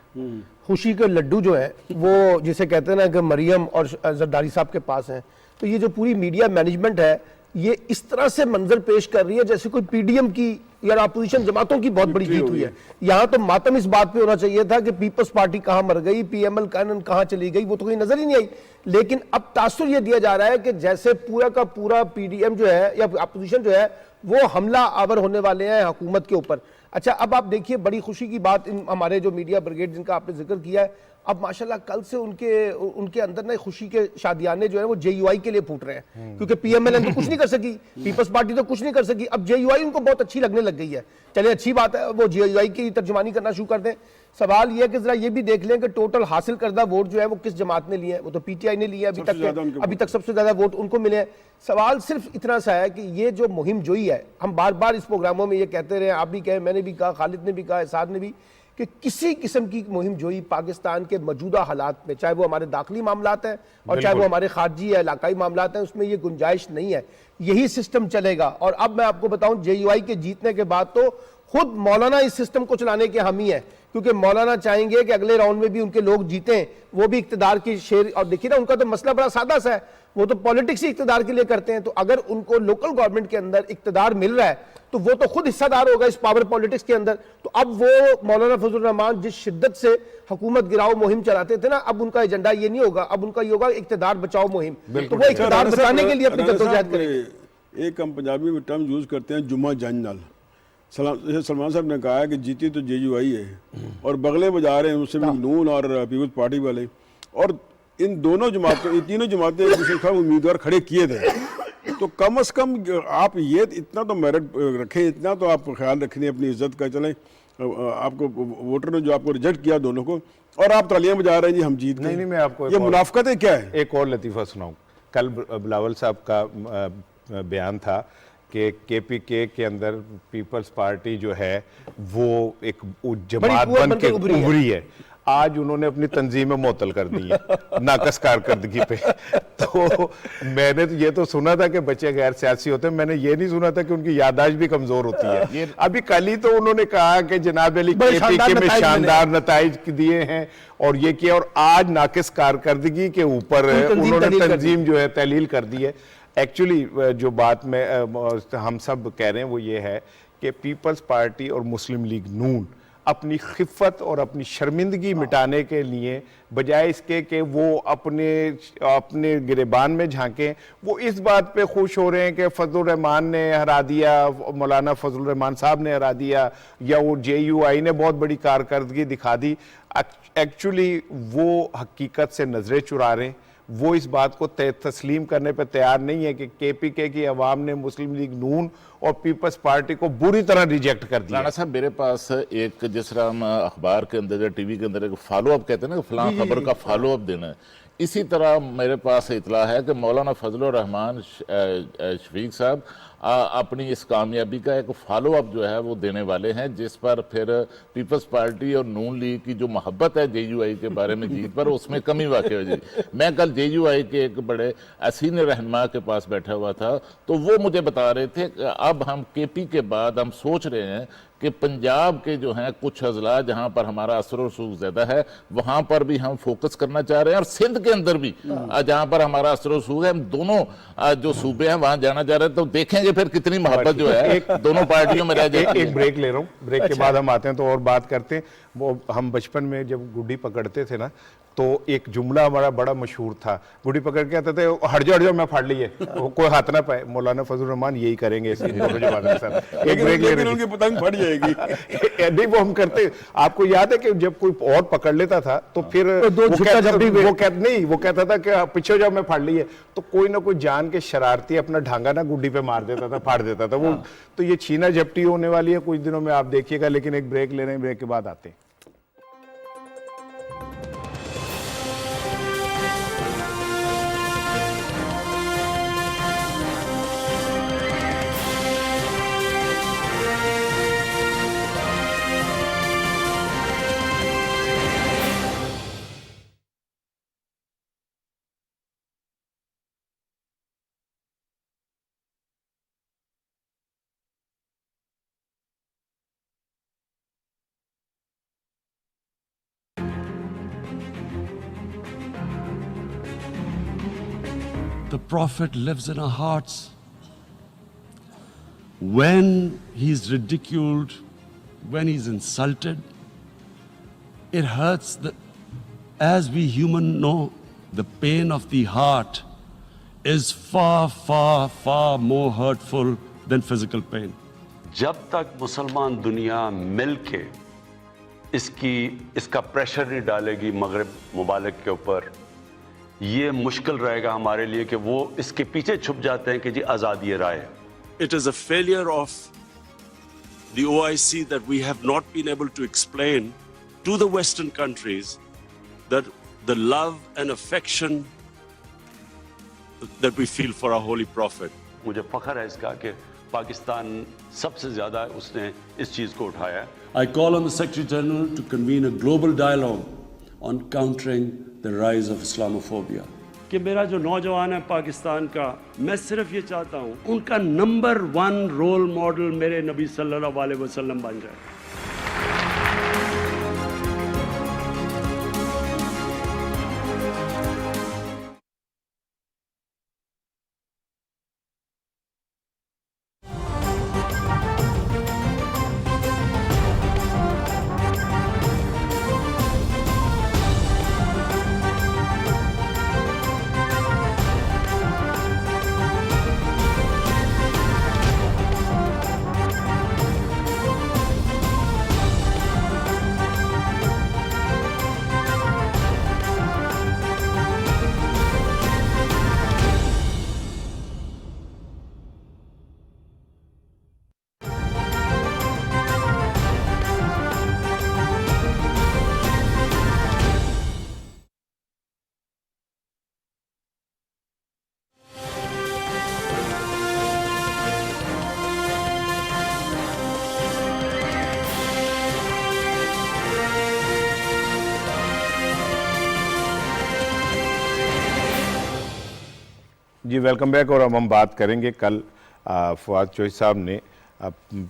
खुशी के लड्डू जो है वो जिसे कहते हैं ना कि मरियम और जरदारी साहब के पास हैं। तो ये जो पूरी मीडिया मैनेजमेंट है ये इस तरह से मंजर पेश कर रही है जैसे कोई पीडीएम की या अपोजिशन जमातों की बहुत बड़ी जीत हुई है। यहाँ तो मातम इस बात पे होना चाहिए था कि पीपल्स पार्टी कहाँ मर गई, पीएमएल कहाँ चली गई, वो तो कोई नजर ही नहीं आई। लेकिन अब तासुर ये दिया जा रहा है कि जैसे पूरा का पूरा पीडीएम जो है या अपोजिशन जो है वो हमला आवर होने वाले हैं हुकूमत के ऊपर। अच्छा, अब आप देखिए बड़ी खुशी की बात, हमारे जो मीडिया ब्रिगेड जिनका आपने जिक्र किया है, अब माशाल्लाह कल से उनके अंदर ना खुशी के शादियाने जो है वो जेयूआई के लिए फूट रहे हैं, क्योंकि पीएमएलएन तो कुछ नहीं कर सकी, पीपल्स पार्टी तो कुछ नहीं कर सकी, अब जेयूआई उनको बहुत अच्छी लगने लग गई है। चलिए अच्छी बात है, वो जेयूआई की तर्जुमानी करना शुरू कर दें। सवाल यह है कि जरा ये भी देख लें कि टोटल हासिल करदा वोट जो है वो किस जमात ने लिए हैं। वो तो पीटीआई ने लिए अभी तक सबसे ज्यादा वोट उनको मिले हैं। सवाल सिर्फ इतना सा है कि ये जो मुहिम जोई है, हम बार बार इस प्रोग्रामों में ये कहते रहे, आप भी कहे, मैंने भी कहा, खालिद ने भी कहा, एसाद ने भी, कि किसी किस्म की मुहिम जोई पाकिस्तान के मौजूदा हालात में, चाहे वो हमारे दाखिली मामलात हैं और चाहे वो हमारे खारजी या इलाकाई मामलात हैं, उसमें ये गुंजाइश नहीं है। यही सिस्टम चलेगा। और अब मैं आपको बताऊं, जेयूआई के जीतने के बाद तो खुद मौलाना इस सिस्टम को चलाने के हामी है, क्योंकि मौलाना चाहेंगे कि अगले राउंड में भी उनके लोग जीतें, वो भी इक्तदार की शेर। और देखिए ना, उनका तो मसला बड़ा सादा सा है, वो तो पॉलिटिक्स ही इक्तदार के लिए करते हैं। तो अगर उनको लोकल गवर्नमेंट के अंदर इक्तदार मिल रहा है तो वो तो खुद हिस्सेदार होगा इस पावर पॉलिटिक्स के अंदर। तो अब वो मौलाना फजलुर रहमान जिस शिद्दत से हुकूमत गिराओ मुहिम चलाते थे ना, अब उनका एजेंडा ये नहीं होगा, अब उनका ये होगा इक्तदार बचाओ मुहिम। तो वो इक्तदार बचाने के लिए अपनी जद्दोजहद करेंगे। एक हम पंजाबी में टर्म यूज करते हैं, जुम्मा जंज नाल। सलमान साहब ने कहा है कि जीती तो जेयूआई है और बगले बजा रहे हैं उससे भी नून और पीपल्स पार्टी वाले, और इन दोनों जमातों, इन तीनों जमातें एक दूसरे के उम्मीदवार खड़े किए थे। तो कम से कम आप ये इतना तो मेरिट रखें, इतना तो आप ख्याल रखें अपनी इज्जत का। चलें, आपको वोटर ने जो आपको रिजेक्ट किया दोनों को, और आप तालियां बजा रहे हैं जी हम जीत गए। नहीं, मैं आपको ये मुनाफकत है क्या है? एक और लतीफ़ा सुनाऊं। कल बिलावल साहब का बयान था कि केपीके के अंदर पीपल्स पार्टी जो है वो एक जमात बन के उभरी है। आज उन्होंने अपनी तंजीमें मुअत्तल कर दी है नाकस कारकर्दगी पे। तो मैंने तो ये तो सुना था कि बच्चे गैर सियासी होते हैं, मैंने ये नहीं सुना था कि उनकी याददाश्त भी कमजोर होती है। अभी कल ही तो उन्होंने कहा कि जनाब अली केपीके में शानदार नताइज दिए हैं और ये किया, और आज नाकस कारकर्दगी के ऊपर उन्होंने तंजीम जो है तहलील कर दी है। एक्चुअली जो बात में हम सब कह रहे हैं वो ये है कि पीपल्स पार्टी और मुस्लिम लीग नून अपनी खिफ़त और अपनी शर्मिंदगी मिटाने के लिए बजाय इसके कि वो अपने गिरेबान में झांकें, वो इस बात पे खुश हो रहे हैं कि फजलुर रहमान ने हरा दिया, मौलाना फजलुर रहमान साहब ने हरा दिया, या वो जेयूआई ने बहुत बड़ी कारकर्दगी दिखा दी। एक्चुअली वो हकीकत से नजरें चुरा रहे हैं। वो इस बात को तस्लीम करने पर तैयार नहीं है कि केपीके की आवाम ने मुस्लिम लीग नून और पीपल्स पार्टी को बुरी तरह रिजेक्ट कर दिया। राणा साहब, मेरे पास एक, जिस तरह हम अखबार के अंदर या टीवी के अंदर एक फॉलो अप कहते हैं ना, फलां खबर का फॉलो अप देना है, इसी तरह मेरे पास इतला है कि मौलाना फजलुर रहमान शफीक साहब अपनी इस कामयाबी का एक फॉलो अप जो है वो देने वाले हैं, जिस पर फिर पीपल्स पार्टी और नून लीग की जो मोहब्बत है जेयूआई के बारे में जीत पर, उसमें कमी वाक़ई हो जाएगी। मैं कल जेयूआई के एक बड़े सीनियर रहनुमा के पास बैठा हुआ था, तो वो मुझे बता रहे थे कि अब हम केपी के बाद हम सोच रहे हैं कि पंजाब के जो हैं कुछ अजला जहां पर हमारा असर और रसूख ज्यादा है वहां पर भी हम फोकस करना चाह रहे हैं, और सिंध के अंदर भी जहां पर हमारा असर और रसूख है, हम दोनों जो सूबे हैं वहां जाना चाह रहे हैं। तो देखेंगे फिर कितनी मोहब्बत जो है दोनों पार्टियों में रह जाती है। एक ब्रेक ले रहा हूँ, ब्रेक के बाद हम आते हैं तो और बात करते हैं। वो हम बचपन में जब गुड्डी पकड़ते थे ना, तो एक जुमला हमारा बड़ा मशहूर था, गुड़ी पकड़ के आते थे, हट जाओ मैं फाड़ लिए, कोई हाथ ना पाए। मौलाना फजल रहमान यही करेंगे इसी एक ब्रेक ले उनकी पतंग फट जाएगी। नहीं वो हम करते, आपको याद है कि जब कोई और पकड़ लेता था तो फिर वो कहता था कि पीछे हो जाओ मैं फाड़ लिए, तो कोई ना कोई जान के शरारती अपना ढांगा ना गुड्डी पे मार देता था, फाड़ देता था वो। तो ये छीना झपटी होने वाली है कुछ दिनों में, आप देखिएगा। लेकिन एक ब्रेक ले रहे हैं, ब्रेक के बाद आते हैं। The Prophet lives in our hearts. When he's ridiculed, when he's insulted, it hurts. As we human know, the pain of the heart is far, far, far more hurtful than physical pain. जब तक मुसलमान दुनिया मिलके इसका pressure नहीं डालेगी मगरिब मुबालिक के ऊपर, ये मुश्किल रहेगा हमारे लिए कि वो इसके पीछे छुप जाते हैं कि जी आज़ादी राय। It is a failure of the OIC that we have not been able to explain to the Western countries that the love and affection that we feel for our Holy Prophet. मुझे फख्र है इसका कि पाकिस्तान सबसे ज़्यादा उसने इस चीज़ को उठाया। I call on the Secretary General to convene a global dialogue on countering the rise of Islamophobia. कि मेरा जो नौजवान है पाकिस्तान का, मैं सिर्फ ये चाहता हूँ उनका नंबर 1 रोल मॉडल मेरे नबी सल्लल्लाहु अलैहि वसल्लम बन जाए। जी वेलकम बैक। और अब हम बात करेंगे, कल फवाद चौधरी साहब ने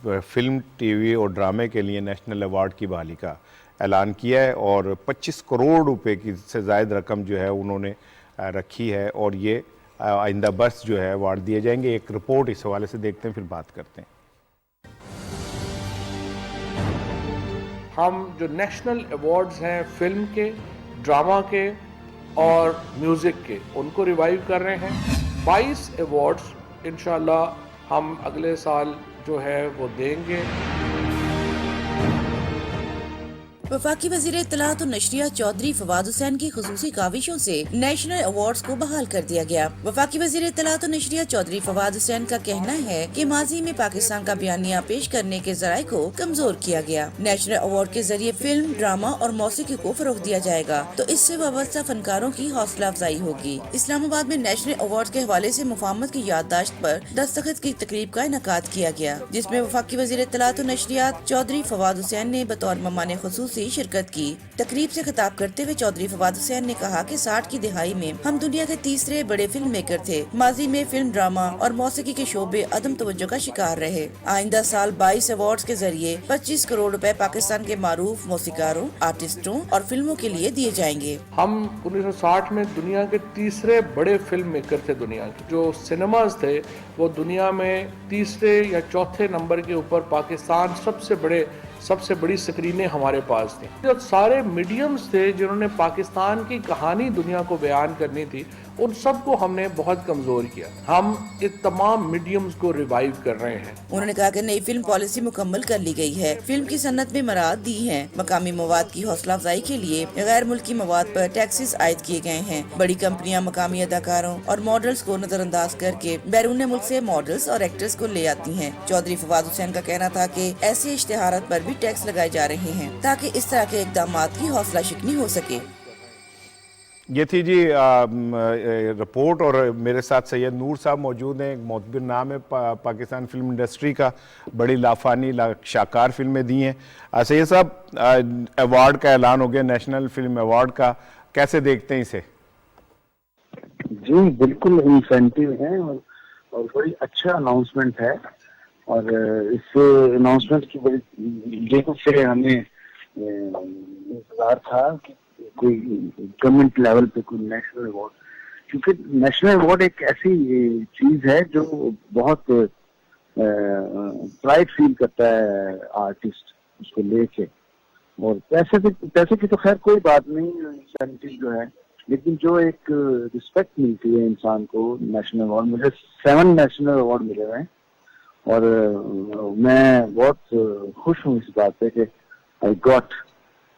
फिल्म, टीवी और ड्रामे के लिए नेशनल अवार्ड की बहाली का ऐलान किया है और 25 करोड़ रुपए की से ज़ायद रकम जो है उन्होंने रखी है और ये आइंदा बस जो है अवार्ड दिए जाएंगे। एक रिपोर्ट इस हवाले से देखते हैं, फिर बात करते हैं। हम जो नेशनल अवार्ड्स हैं फिल्म के, ड्रामा के और म्यूज़िक के, उनको रिवाइव कर रहे हैं। 22 अवार्ड्स इंशाल्लाह हम अगले साल जो है वो देंगे। वफाकी वज़ीर इत्तलात और नशरियात चौधरी फवाद हुसैन की खुसूसी काविशों से नेशनल अवार्ड्स को बहाल कर दिया गया। वफाकी वज़ीर इत्तलात और नशरियात चौधरी फवाद हुसैन का कहना है कि माजी में पाकिस्तान का बयानिया पेश करने के ज़राए को कमजोर किया गया। नेशनल अवार्ड के जरिए फिल्म, ड्रामा और मौसीकी को फरोग दिया जाएगा तो इससे वाबस्ता फनकारों की हौसला अफजाई होगी। इस्लामाबाद में नेशनल अवार्ड के हवाले से मुफाहमत की याददाश्त पर दस्तखत की तकरीब का इनेकाद किया गया, जिसमें वफाकी वज़ीर इत्तलात और नशरियात चौधरी फवाद हुसैन ने बतौर मेहमान खुसूसी शिरकत की। तकरीब से खिताब करते हुए चौधरी फवाद हुसैन ने कहा कि 60 की दिहाई में हम दुनिया के तीसरे बड़े फिल्म मेकर थे। माजी में फिल्म, ड्रामा और मौसीकी के शोबे अदम तवज्जो का शिकार रहे। आइंदा साल 22 अवार्ड्स के जरिए 25 करोड़ रुपए पाकिस्तान के मारूफ मौसीकारों, आर्टिस्टों और फिल्मों के लिए दिए जाएंगे। हम 1960 में दुनिया के तीसरे बड़े फिल्म मेकर थे। दुनिया के जो सिनेमाज थे वो दुनिया में तीसरे या चौथे नंबर के ऊपर, पाकिस्तान सबसे बड़े सबसे बड़ी स्क्रीनें हमारे पास थी। जो सारे मीडियम्स थे जिन्होंने पाकिस्तान की कहानी दुनिया को बयान करनी थी, उन सबको हमने बहुत कमजोर किया। हम इन तमाम मीडियम्स को रिवाइव कर रहे हैं। उन्होंने कहा कि नई फिल्म पॉलिसी मुकम्मल कर ली गई है। फिल्म की सन्नत में मराहत दी है। मकामी मवाद की हौसला अफजाई के लिए गैर मुल्की मवाद पर टैक्सेस आयद किए गए हैं। बड़ी कंपनियां मकामी अदाकारों और मॉडल्स को नजरअंदाज करके बैरून मुल्क से मॉडल्स और एक्टर्स को ले आती हैं। चौधरी फवाद हुसैन का कहना था कि ऐसे इश्तिहारात पर भी टैक्स लगाए जा रहे हैं ताकि इस तरह के इक़दामात की हौसला शिकनी हो सके। ये थी जी रिपोर्ट, और मेरे साथ सैयद नूर साहब मौजूद हैं। एक मोतबर नाम है पाकिस्तान फिल्म इंडस्ट्री का, बड़ी लाफानी शाकार फिल्में दी हैं। सैयद साहब, अवार्ड का ऐलान हो गया, नेशनल फिल्म अवार्ड का, कैसे देखते हैं इसे? जी बिल्कुल इंसेंटिव है और बड़ी अच्छा अनाउंसमेंट है, और इस अनाउंसमेंट की बड़ी देर से हमें इंतजार था कि कोई गवर्नमेंट लेवल पे कोई नेशनल अवार्ड, क्योंकि नेशनल अवार्ड एक ऐसी चीज है जो बहुत प्राइड फील करता है आर्टिस्ट उसको लेके। और पैसे की तो खैर कोई बात नहीं, इंसेंटिव जो है, लेकिन जो एक रिस्पेक्ट मिलती है इंसान को नेशनल अवार्ड, मुझे 7 नेशनल अवार्ड मिले हुए हैं, और मैं बहुत खुश हूँ इस बात पे कि आई गॉट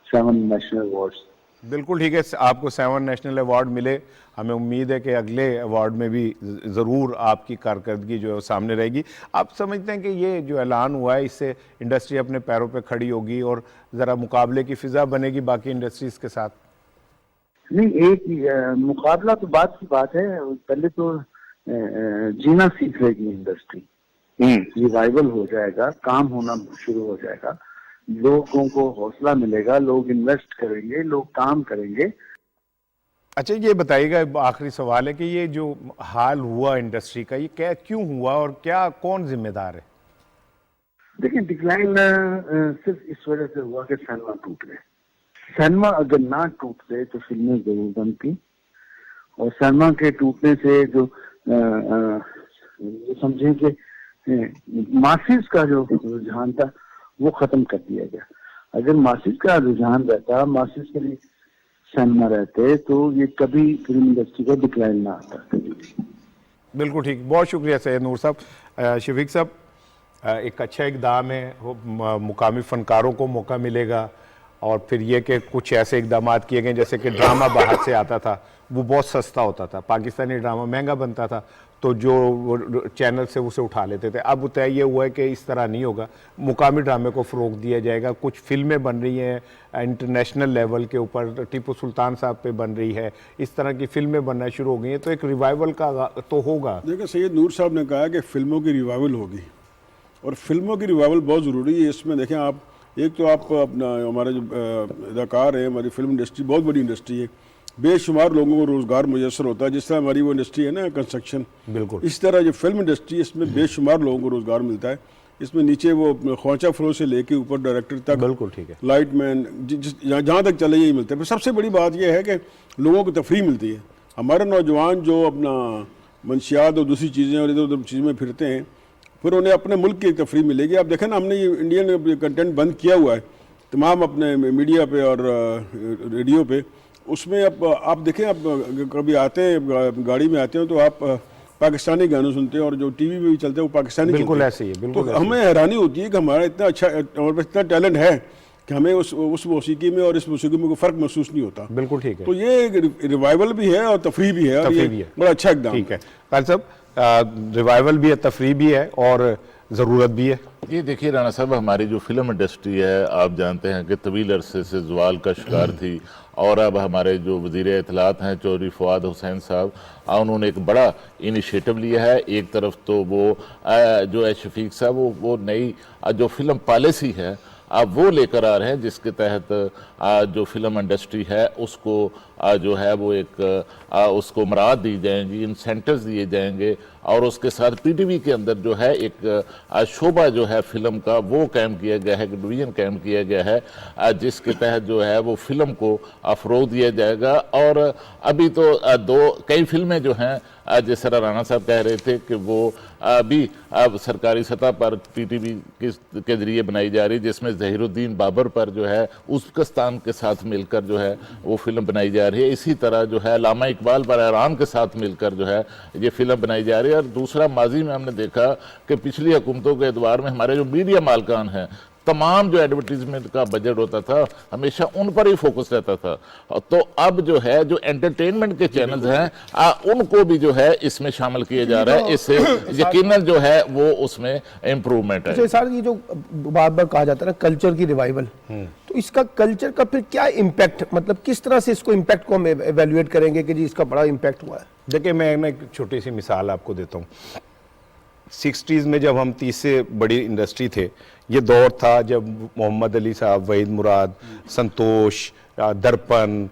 7 नेशनल अवार्ड्स। बिल्कुल ठीक है, आपको 7 नेशनल अवार्ड मिले। हमें उम्मीद है कि अगले अवार्ड में भी ज़रूर आपकी कारकर्दगी जो है वो सामने रहेगी। आप समझते हैं कि ये जो ऐलान हुआ है इससे इंडस्ट्री अपने पैरों पे खड़ी होगी और ज़रा मुकाबले की फ़िज़ा बनेगी बाकी इंडस्ट्रीज़ के साथ? नहीं, एक मुकाबला तो बात की बात है, पहले तो जीना सीख लेगी इंडस्ट्री, रिवाइवल हो जाएगा, काम होना शुरू हो जाएगा, लोगों को हौसला मिलेगा, लोग इन्वेस्ट करेंगे, लोग काम करेंगे। अच्छा, ये बताइएगा, आखिरी सवाल है कि ये जो हाल हुआ इंडस्ट्री का, ये क्या क्यों हुआ और क्या कौन जिम्मेदार है? देखिए, डिक्लाइन सिर्फ इस वजह से हुआ कि सिनेमा टूट गए। सिनेमा अगर ना टूटते तो फिल्में जरूर बनती, और सिनेमा के टूटने से जो समझे कि मासिस का जो रुझान था वो खत्म कर दिया गया। अगर मासिस का रुझान रहता, मासिस के लिए सिनेमा रहते, तो ये कभी फिल्म इंडस्ट्री का डिक्लाइन ना आता। बिल्कुल ठीक, बहुत शुक्रिया सैयद नूर साहब। शफीक साहब, एक अच्छा इकदाम है, मुकामी फनकारों को मौका मिलेगा, और फिर ये कि कुछ ऐसे इकदाम किए गए जैसे कि ड्रामा बाहर से आता था वो बहुत सस्ता होता था, पाकिस्तानी ड्रामा महंगा बनता था, तो जो चैनल से उसे उठा लेते थे। अब तय ये हुआ है कि इस तरह नहीं होगा, मुकामी ड्रामे को फ़रोग दिया जाएगा। कुछ फिल्में बन रही हैं इंटरनेशनल लेवल के ऊपर, टीपू सुल्तान साहब पे बन रही है, इस तरह की फिल्में बनना शुरू हो गई हैं, तो एक रिवाइवल का तो होगा। देखिए, सैयद नूर साहब ने कहा कि फिल्मों की रिवाइवल होगी, और फिल्मों की रिवाइवल बहुत ज़रूरी है। इसमें देखें आप, एक तो आप अपना हमारे जो अदाकार है, हमारी फिल्म इंडस्ट्री बहुत बड़ी इंडस्ट्री है, बेशुमार लोगों को रोज़गार मुयसर होता है। जिस तरह हमारी वो इंडस्ट्री है ना कंस्ट्रक्शन, बिल्कुल इस तरह जो फिल्म इंडस्ट्री है इसमें बेशुमार लोगों को रोज़गार मिलता है। इसमें नीचे वो ख्वाजा फ्लो से लेके ऊपर डायरेक्टर तक, बिल्कुल ठीक है, लाइटमैन, जहाँ तक चले यही मिलता है। सबसे बड़ी बात यह है कि लोगों को तफरीह मिलती है। हमारे नौजवान जो अपना मंशियात और दूसरी चीज़ें और इधर उधर चीज़ों में फिरते हैं, फिर उन्हें अपने मुल्क की तफरीह मिलेगी। आप देखें ना, हमने ये इंडियन कंटेंट बंद किया हुआ है तमाम अपने मीडिया पे और रेडियो पे। उसमें अब आप देखें, आप कभी आते हैं गाड़ी में आते हो तो आप पाकिस्तानी गाने सुनते हैं, और जो टीवी में भी चलते हैं वो पाकिस्तानी, बिल्कुल ऐसे ही है। बिल्कुल तो हमें हैरानी होती है कि हमारा इतना अच्छा और इतना टैलेंट है कि हमें उस मौसीकी में और इस मौसीकी में कोई फ़र्क महसूस नहीं होता। बिल्कुल ठीक है, तो ये रिवाइवल भी है और तफरीह भी है, और ये बड़ा अच्छा एकदम। ठीक है खालिद साहब, रिवाइवल भी है, तफरीह भी है और ज़रूरत भी है। ये देखिए राणा साहब, हमारी जो फिल्म इंडस्ट्री है, आप जानते हैं कि तवील अरसे से ज़वाल का शिकार थी, और अब हमारे जो वज़ीर इत्तलात हैं चौधरी फवाद हुसैन साहब, उन्होंने एक बड़ा इनिशिएटिव लिया है। एक तरफ तो वो जो है शफीक साहब, वो नई जो फिल्म पॉलिसी है अब वो लेकर आ रहे हैं, जिसके तहत जो फिल्म इंडस्ट्री है उसको जो है वो एक उसको मराद दी जाएंगी, इंसेंटिव्स दिए जाएंगे, और उसके साथ पीटीवी के अंदर जो है एक शोभा जो है फिल्म का वो कायम किया गया है, डिवीजन कायम किया गया है, जिसके तहत जो है वो फिल्म को फ़रोग़ दिया जाएगा। और अभी तो कई फिल्में जो हैं जिस तरह राणा साहब कह रहे थे कि वो अभी अब सरकारी सतह पर पीटीवी के जरिए बनाई जा रही, जिसमें ज़हीरुद्दीन बाबर पर जो है उज़्बेकिस्तान के साथ मिलकर जो है वो फिल्म बनाई जा रही है। इसी तरह जो है अल्लामा इकबाल पर ईरान के साथ मिलकर जो है ये फिल्म बनाई जा रही है। और दूसरा, माजी में हमने देखा कि पिछली हुकूमतों के एतबार में हमारे जो मीडिया मालकान हैं, तमाम जो एडवर्टीजमेंट का बजट होता था हमेशा उन पर ही फोकस रहता था। तो अब जो है जो एंटरटेनमेंट के चैनल्स हैं उनको भी जो है इसमें शामिल किया जा रहा है। इससे यकीनन जो है वो उसमें इम्प्रूवमेंट है। सर, ये जो बार बार कहा जाता है ना कल्चर की रिवाइवल, तो इसका कल्चर का फिर क्या इम्पैक्ट, मतलब किस तरह से इसको इम्पैक्ट को हम एवेल्युएट करेंगे कि जी इसका बड़ा इम्पैक्ट हुआ है? देखिए, मैं एक छोटी सी मिसाल आपको देता हूँ। 60s में जब हम तीसरे बड़ी इंडस्ट्री थे, ये दौर था जब मोहम्मद अली साहब, वहीद मुराद, संतोष, दर्पण,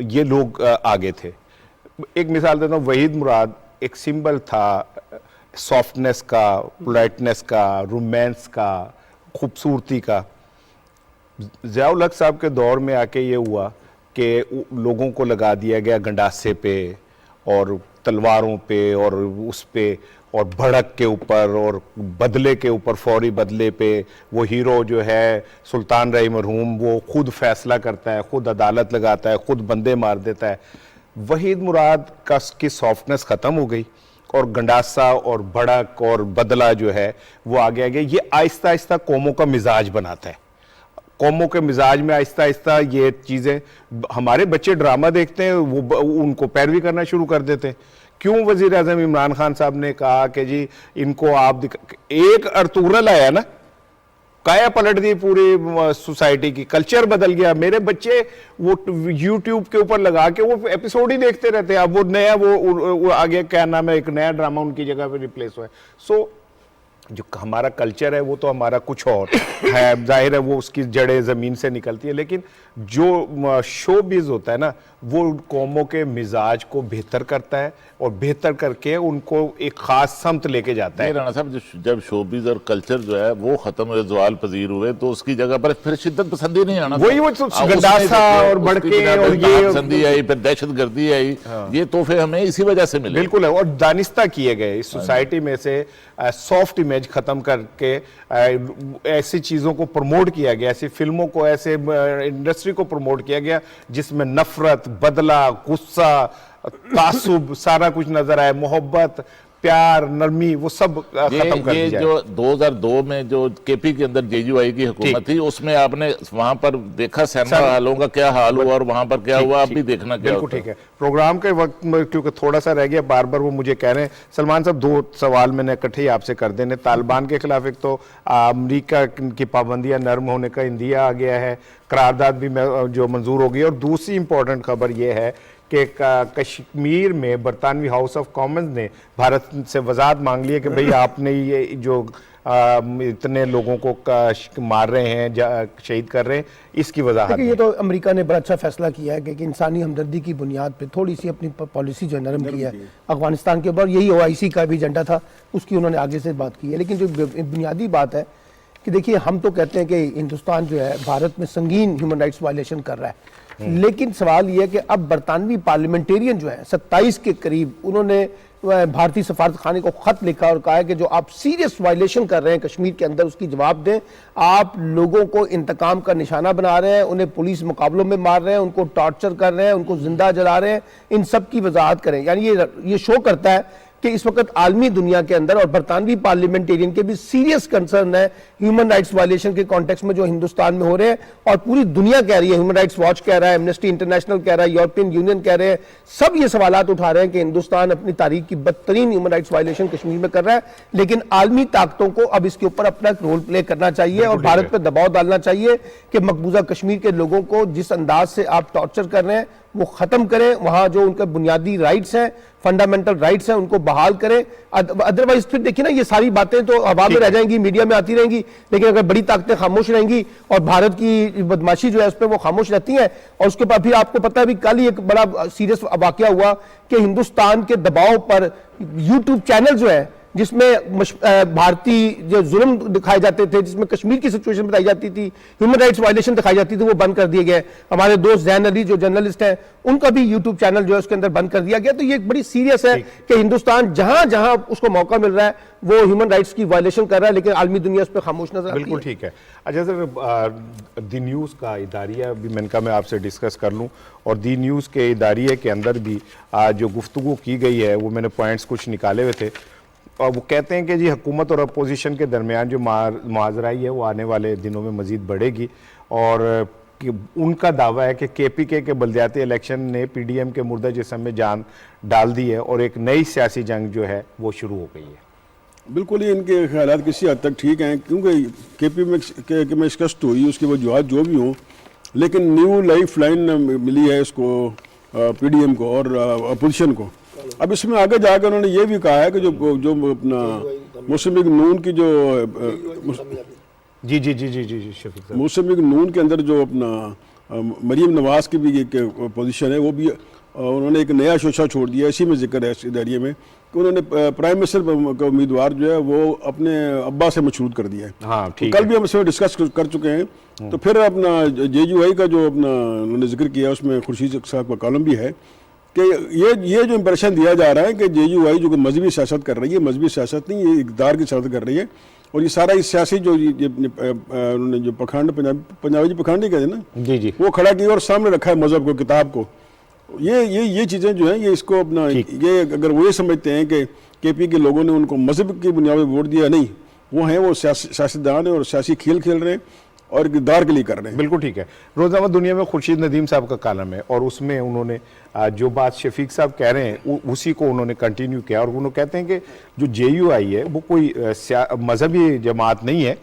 ये लोग आगे थे। एक मिसाल देता हूँ, वहीद मुराद एक सिंबल था सॉफ्टनेस का, पोलाइटनेस का, रोमांस का, खूबसूरती का। ज़ियाउल हक साहब के दौर में आके ये हुआ कि लोगों को लगा दिया गया गंडासे पे और तलवारों पे और उस पे और भड़क के ऊपर और बदले के ऊपर, फौरी बदले पे। वो हीरो जो है सुल्तान रही मरहूम, वो खुद फैसला करता है, खुद अदालत लगाता है, खुद बंदे मार देता है। वहीद मुराद की सॉफ्टनेस ख़त्म हो गई और गंडासा और भड़क और बदला जो है वो आगे आ गया। ये आहिस्ता आहिस्ता कौमों का मिजाज बनाता है। कौमों के मिजाज में आहिस्ता आहिस्ता ये चीज़ें, हमारे बच्चे ड्रामा देखते हैं, वो उनको पैरवी करना शुरू कर देते हैं। क्यों वजीर आज़म इमरान खान साहब ने कहा कि जी इनको आप एक अर्तुगरुल आया ना, काया पलट दी पूरी सोसाइटी की, कल्चर बदल गया। मेरे बच्चे वो यूट्यूब के ऊपर लगा के वो एपिसोड ही देखते रहते हैं। अब वो नया वो आगे क्या नाम है, एक नया ड्रामा उनकी जगह पे रिप्लेस हुआ है। सो जो हमारा कल्चर है वो तो हमारा कुछ और है, जाहिर है वो उसकी जड़ें ज़मीन से निकलती है, लेकिन जो शोबिज़ होता है ना वो कौमों के मिजाज को बेहतर करता है और बेहतर करके उनको एक ख़ास समत लेके जाता है। राणा साहब, जब शोबिज़ और कल्चर जो है वो ख़त्म हुए, ज़वाल पजीर हुए, तो उसकी जगह पर फिर शिद्दत पसंदी नहीं आना, वही वो गंडासा और भड़के और ये पसंदी आई, फिर दहशत गर्दी आई। ये तोहफे हमें इसी वजह से मिले। बिल्कुल है, और दानिस्ता किए गए इस सोसाइटी में से सॉफ्ट इमेज खत्म करके ऐसी चीज़ों को प्रमोट किया गया, ऐसी फिल्मों को, ऐसे इंडस्ट्री को प्रमोट किया गया जिसमें नफरत, बदला, गुस्सा, तासुब सारा कुछ नजर आए, मोहब्बत, प्यार, नरमी, वो सब खत्म कर दिया। जो 2002 में जो केपी के अंदर जेयूआई की हुकूमत थी, उसमें आपने वहां पर देखा सिनेमा हालों का क्या हाल हुआ और वहां पर क्या हुआ, आप भी देखना क्या। बिल्कुल ठीक है। प्रोग्राम के वक्त में क्योंकि थोड़ा सा रह गया, बार बार वो मुझे कह रहे हैं। सलमान साहब, 2 सवाल मैंने इकट्ठे ही आपसे कर देने। तालिबान के खिलाफ एक तो अमरीका की पाबंदियां नरम होने का इंदिया आ गया है, करारदाद भी जो मंजूर हो गई। और दूसरी इंपॉर्टेंट खबर यह है कि कश्मीर में बरतानवी हाउस ऑफ कॉमन्स ने भारत से वजाहत मांग ली है कि भाई आपने ये जो इतने लोगों को मार रहे हैं, शहीद कर रहे हैं, इसकी वजाहत। ये तो अमेरिका ने बड़ा अच्छा फैसला किया है कि इंसानी हमदर्दी की बुनियाद पे थोड़ी सी अपनी पॉलिसी जो नरम की है अफगानिस्तान के ऊपर। यही OIC का भी एजेंडा था, उसकी उन्होंने आगे से बात की है। लेकिन जो बुनियादी बात है कि देखिए, हम तो कहते हैं कि हिंदुस्तान जो है भारत में संगीन ह्यूमन राइट्स वायलेशन कर रहा है, लेकिन सवाल यह है कि अब बरतानवी पार्लियामेंटेरियन जो है 27 के करीब, उन्होंने भारतीय सफारत खाने को खत लिखा और कहा है कि जो आप सीरियस वायलेशन कर रहे हैं कश्मीर के अंदर, उसकी जवाब दें। आप लोगों को इंतकाम का निशाना बना रहे हैं, उन्हें पुलिस मुकाबलों में मार रहे हैं, उनको टॉर्चर कर रहे हैं, उनको जिंदा जला रहे हैं, इन सब की वजाहत करें। यानी ये शो करता है कि इस वक्त आलमी दुनिया के अंदर और बरतानवी पार्लियामेंटेरियन के भी सीरियस कंसर्न है ह्यूमन राइट्स वायलेशन के कॉन्टेक्स्ट में जो हिंदुस्तान में हो रहे हैं। और पूरी दुनिया कह रही है, ह्यूमन राइट्स वॉच कह रहा है, एमनेस्टी इंटरनेशनल कह रहा है, यूरोपियन यूनियन कह रहे हैं, सब ये सवालात उठा रहे हैं कि हिंदुस्तान अपनी तारीख की बदतरीन ह्यूमन राइट्स वायलेशन कश्मीर में कर रहा है। लेकिन आलमी ताकतों को अब इसके ऊपर अपना रोल प्ले करना चाहिए और भारत पर दबाव डालना चाहिए कि मकबूजा कश्मीर के लोगों को जिस अंदाज से आप टॉर्चर कर रहे हैं वो ख़त्म करें, वहाँ जो उनके बुनियादी राइट्स हैं, फंडामेंटल राइट्स हैं, उनको बहाल करें। अदरवाइज फिर देखिए ना, ये सारी बातें तो हवा में रह जाएंगी, मीडिया में आती रहेंगी, लेकिन अगर बड़ी ताकतें खामोश रहेंगी और भारत की बदमाशी जो है उस पर वो खामोश रहती हैं, और उसके बाद फिर आपको पता है, अभी कल ही एक बड़ा सीरियस वाकया हुआ कि हिंदुस्तान के दबाव पर यूट्यूब चैनल जो है जिसमें भारतीय जो जुल्म दिखाए जाते थे, जिसमें कश्मीर की सिचुएशन बताई जाती थी, ह्यूमन राइट्स वायलेशन दिखाई जाती थी, वो बंद कर दिए गए। हमारे दोस्त जैन अली जो जर्नलिस्ट हैं, उनका भी यूट्यूब चैनल जो है उसके अंदर बंद कर दिया गया। तो ये बड़ी सीरियस है कि हिंदुस्तान जहां जहां उसको मौका मिल रहा है वो ह्यूमन राइट्स की वायलेशन कर रहा है, लेकिन आलमी दुनिया उस पर खामोश नजर आती है। बिल्कुल ठीक है। अच्छा सर, दी न्यूज़ का इदारिया भी मैं आपसे डिस्कस कर लूं, और दी न्यूज़ के इदारिये के अंदर भी जो गुफ्तगू की गई है वो मैंने पॉइंट्स कुछ निकाले हुए थे, और वो कहते हैं कि जी हुकूमत और अपोजिशन के दरमियान जो मुआजराई है वो आने वाले दिनों में मज़ीद बढ़ेगी, और कि उनका दावा है कि KPK के बल्दियाती इलेक्शन ने PDM के मुर्दा जिस्म में जान डाल दी है और एक नई सियासी जंग जो है वो शुरू हो गई है। बिल्कुल ही इनके ख्यालात किसी हद तक ठीक हैं, क्योंकि KP में शिकस्त हुई, उसकी वजूहत जो भी हों, लेकिन न्यू लाइफ लाइन मिली है इसको PDM को और अपोजिशन को। अब इसमें आगे जाकर उन्होंने ये भी कहा है कि जो अपना मुस्लिम लीग नून की जो जी जी जी जी जी जी शफीक साहब, मुस्लिम लीग नून के अंदर जो अपना मरीम नवाज की भी एक पोजीशन है, वो भी उन्होंने एक नया शोशा छोड़ दिया। इसी में जिक्र है इस इदारिये में कि उन्होंने प्राइम मिनिस्टर का उम्मीदवार जो है वो अपने अब्बा से मशहूर कर दिया है। हाँ, तो कल भी हम इसमें डिस्कस कर चुके हैं। तो फिर अपना JUI का जो अपना उन्होंने जिक्र किया, उसमें खुर्शीद साहब का कॉलम भी है कि ये जो इंप्रेशन दिया जा रहा है कि JUI जो मजहबी सियासत कर रही है, मजहबी सियासत नहीं, ये इक़्तिदार की सियासत कर रही है। और ये सारा इस सियासी जो उन्होंने जो पखंड पंजाबी पखंड ही कहते हैं ना जी जी, वो खड़ा किया और सामने रखा है मजहब को, किताब को। ये चीज़ें जो हैं ये इसको अपना ये अगर वो ये समझते हैं कि KP के लोगों ने उनको मजहब की बुनियाद पर वोट दिया, नहीं, वो सियासतदान है और सियासी खेल खेल रहे हैं और इक़्तिदार के लिए कर रहे हैं। बिल्कुल ठीक है। रोज़नामा दुनिया में खुर्शीद नदीम साहब का कॉलम है, और उसमें उन्होंने जो बात शफीक साहब कह रहे हैं उसी को उन्होंने कंटिन्यू किया, और उन्होंने कहते हैं कि जो JUI है वो कोई मजहबी जमात नहीं है,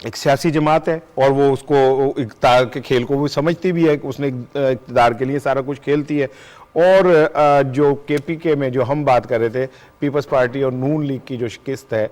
एक सियासी जमात है, और वो उसको इक़्तिदार के खेल को वो समझती भी है कि उसने इक़्तिदार के लिए सारा कुछ खेलती है। और जो KPK में जो हम बात कर रहे थे, पीपल्स पार्टी और नून लीग की जो शिकस्त है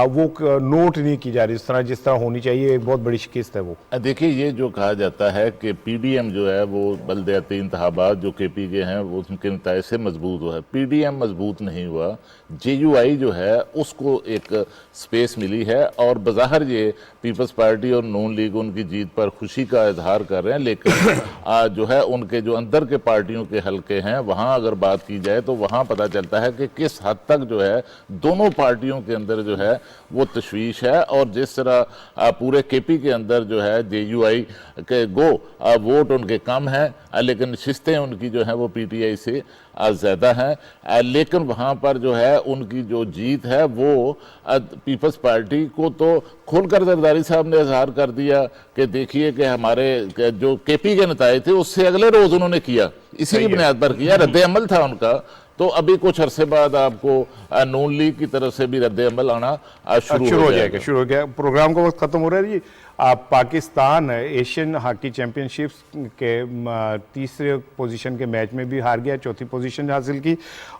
वो नोट नहीं की जा रही जिस तरह होनी चाहिए, एक बहुत बड़ी शिकस्त है वो। देखिए, ये जो कहा जाता है कि PDM जो है वो बल्दियाती इंतखाबात जो KPK हैं वो उनके नताइज से मजबूत हुआ है, PDM मजबूत नहीं हुआ। JUI जो है उसको एक स्पेस मिली है, और बज़ाहिर ये पीपल्स पार्टी और नून लीग उनकी जीत पर खुशी का इजहार कर रहे हैं, लेकिन जो है उनके जो अंदर के पार्टियों के हलके हैं वहाँ अगर बात की जाए तो वहाँ पता चलता है कि किस हद तक जो है दोनों पार्टियों के अंदर जो है वो तशवीश है। और जिस तरह पूरे KP के अंदर जो है JUI के वोट उनके कम हैं, लेकिन नशिस्तें उनकी जो है वो PTI से ज़्यादा हैं, लेकिन वहाँ पर जो है उनकी जो जीत है वो पीपल्स पार्टी को तो खुलकर जरदारी साहब ने इजहार कर दिया कि देखिए कि हमारे जो KP के नताइज थे उससे अगले रोज़ उन्होंने किया, इसी की बुनियाद पर किया, रद्द अमल था उनका। तो अभी कुछ अरसे बाद आपको नून लीग की तरफ से भी रद्द अमल आना शुरू हो जाएगा। शुरू हो गया। प्रोग्राम का वक्त खत्म हो रहा है जी। पाकिस्तान एशियन हॉकी चैंपियनशिप्स के तीसरे पोजीशन के मैच में भी हार गया, चौथी पोजीशन हासिल की,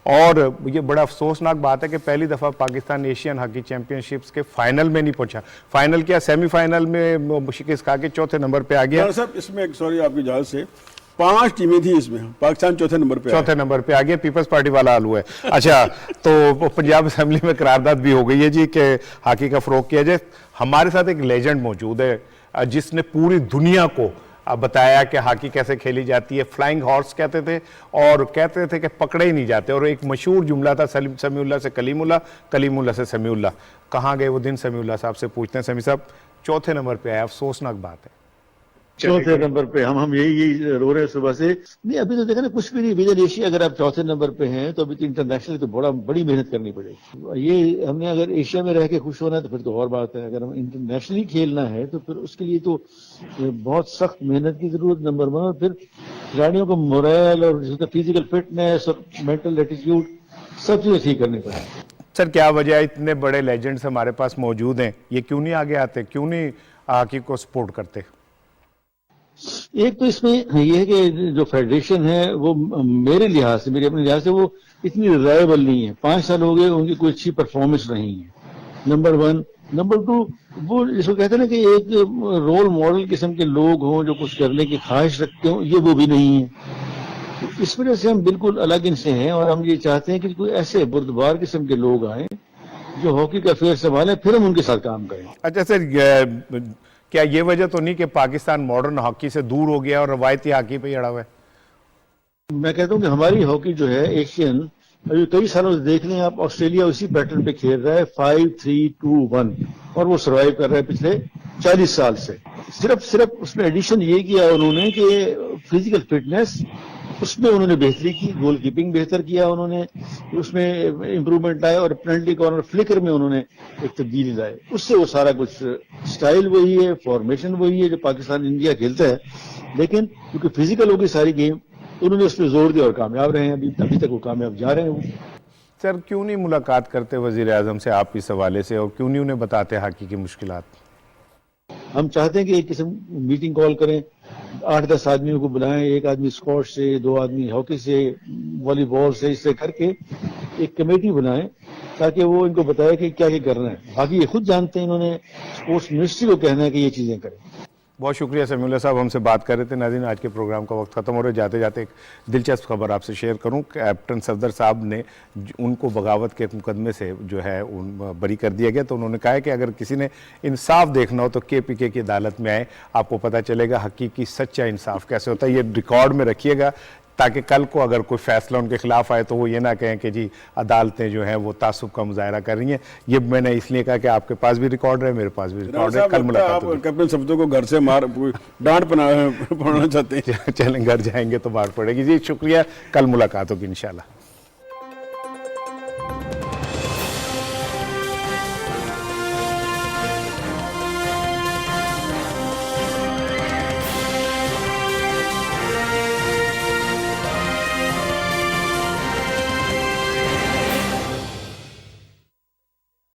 और ये बड़ा अफसोसनाक बात है कि पहली दफ़ा पाकिस्तान एशियन हॉकी चैंपियनशिप्स के फाइनल में नहीं पहुंचा। फाइनल क्या, सेमीफाइनल में शिकस्त खा के चौथे नंबर पे आ गया। साहब इसमें सॉरी आपकी इजाज़त से 5 टीमें थी, इसमें पाकिस्तान चौथे नंबर पे आ गया, पीपल्स पार्टी वाला आलू है। अच्छा, तो पंजाब असेंबली में करारदाद भी हो गई है जी कि हॉकी का फ़रोग किया जाए। हमारे साथ एक लेजेंड मौजूद है जिसने पूरी दुनिया को बताया कि हॉकी कैसे खेली जाती है। फ्लाइंग हॉर्स कहते थे, और कहते थे कि पकड़े ही नहीं जाते, और एक मशहूर जुमला था समीउल्लाह से कलीमुल्लाह, कलीमुल्लाह से समीउल्लाह। कहाँ गए वो दिन? समीउल्लाह साहब से पूछते हैं। समी साहब, चौथे नंबर पे आया, अफसोसनाक बात है। चौथे नंबर पे हम यही रो रहे हैं सुबह से। नहीं, अभी तो देखा ना, कुछ भी नहीं। विजन एशिया अगर आप चौथे नंबर पे हैं तो अभी तो इंटरनेशनल तो बड़ी मेहनत करनी पड़ेगी। ये हमने अगर एशिया में रह के खुश होना है तो फिर तो और बात है, अगर हम इंटरनेशनली खेलना है तो फिर उसके लिए तो बहुत सख्त मेहनत की जरूरत, नंबर 1। और फिर खिलाड़ियों को मोरल और फिजिकल फिटनेस और मेंटल एटीट्यूड सब चीजें ठीक करनी पड़ेगी। सर, क्या वजह है इतने बड़े लेजेंड्स हमारे पास मौजूद हैं, ये क्यों नहीं आगे आते, क्यों नहीं हॉकी को सपोर्ट करते? एक तो इसमें ये है कि जो फेडरेशन है वो मेरे लिहाज से, मेरे अपने लिहाज से वो इतनी रिलायबल नहीं है। 5 साल हो गए, उनकी कोई अच्छी परफॉर्मेंस नहीं है, नंबर 1। नंबर 2, वो जिसको कहते हैं ना कि एक रोल मॉडल किस्म के लोग हों जो कुछ करने की ख्वाहिश रखते हो, ये वो भी नहीं है। इस वजह से हम बिल्कुल अलग इनसे हैं और हम ये चाहते हैं कि कोई ऐसे बुर्दबार किस्म के लोग आए जो हॉकी का फेयर संभालें, फिर हम उनके साथ काम करें। अच्छा सर, क्या ये वजह तो नहीं कि पाकिस्तान मॉडर्न हॉकी से दूर हो गया और रवायती हॉकी पे ही अड़ा हुआ है? मैं कहता हूँ कि हमारी हॉकी जो है एशियन, अभी कई सालों से देख लें आप, ऑस्ट्रेलिया उसी पैटर्न पे खेल रहा है 5-3-2-1 और वो सर्वाइव कर रहा है पिछले 40 साल से। सिर्फ उसमें एडिशन ये किया उन्होंने कि फिजिकल फिटनेस, उसमें उन्होंने बेहतरी की, गोल कीपिंग बेहतर किया उन्होंने, उसमें इंप्रूवमेंट आया और पेनल्टी कॉर्नर फ्लिकर में उन्होंने एक तब्दीली लाई। उससे वो सारा कुछ, स्टाइल वही है, फॉर्मेशन वही है जो पाकिस्तान इंडिया खेलता है, लेकिन क्योंकि फिजिकल होगी सारी गेम, उन्होंने उस पर जोर दिया और कामयाब रहे हैं। अभी तक वो कामयाब जा रहे हैं वो। सर, क्यों नहीं मुलाकात करते वजीर आजम से आप इस हवाले से, और क्यों नहीं उन्हें बताते हॉकी की मुश्किलात? हम चाहते हैं कि एक किस्म मीटिंग कॉल करें, 8-10 आदमियों को बुलाएं, एक आदमी स्क्वॉश से, 2 आदमी हॉकी से, वॉलीबॉल से, इससे करके एक कमेटी बनाएं ताकि वो इनको बताए कि क्या क्या करना है। बाकी ये खुद जानते हैं, इन्होंने स्पोर्ट्स मिनिस्ट्री को कहना है कि ये चीजें करें। बहुत शुक्रिया समीउल्लाह साहब, हमसे बात कर रहे थे। नाज़रीन, आज के प्रोग्राम का वक्त खत्म हो रहा है। जाते जाते एक दिलचस्प खबर आपसे शेयर करूं। कैप्टन सफदर साहब ने उनको बगावत के मुकदमे से जो है बरी कर दिया गया, तो उन्होंने कहा है कि अगर किसी ने इंसाफ देखना हो तो KPK की अदालत में आए, आपको पता चलेगा हकीकी सच्चा इंसाफ कैसे होता है। ये रिकॉर्ड में रखिएगा ताकि कल को अगर कोई फैसला उनके खिलाफ आए तो वो ये ना कहें कि जी अदालतें जो हैं वो तासुब का मुजाहरा कर रही हैं। ये मैंने इसलिए कहा कि आपके पास भी रिकॉर्ड है, मेरे पास भी रिकॉर्ड है। कल मुलाकात होगी। कैप्टन शब्दों को घर से मार डांट पड़ना चाहते हैं। चलें, घर जाएंगे तो मार पड़ेगी। जी शुक्रिया, कल मुलाकात होगी इंशाल्लाह।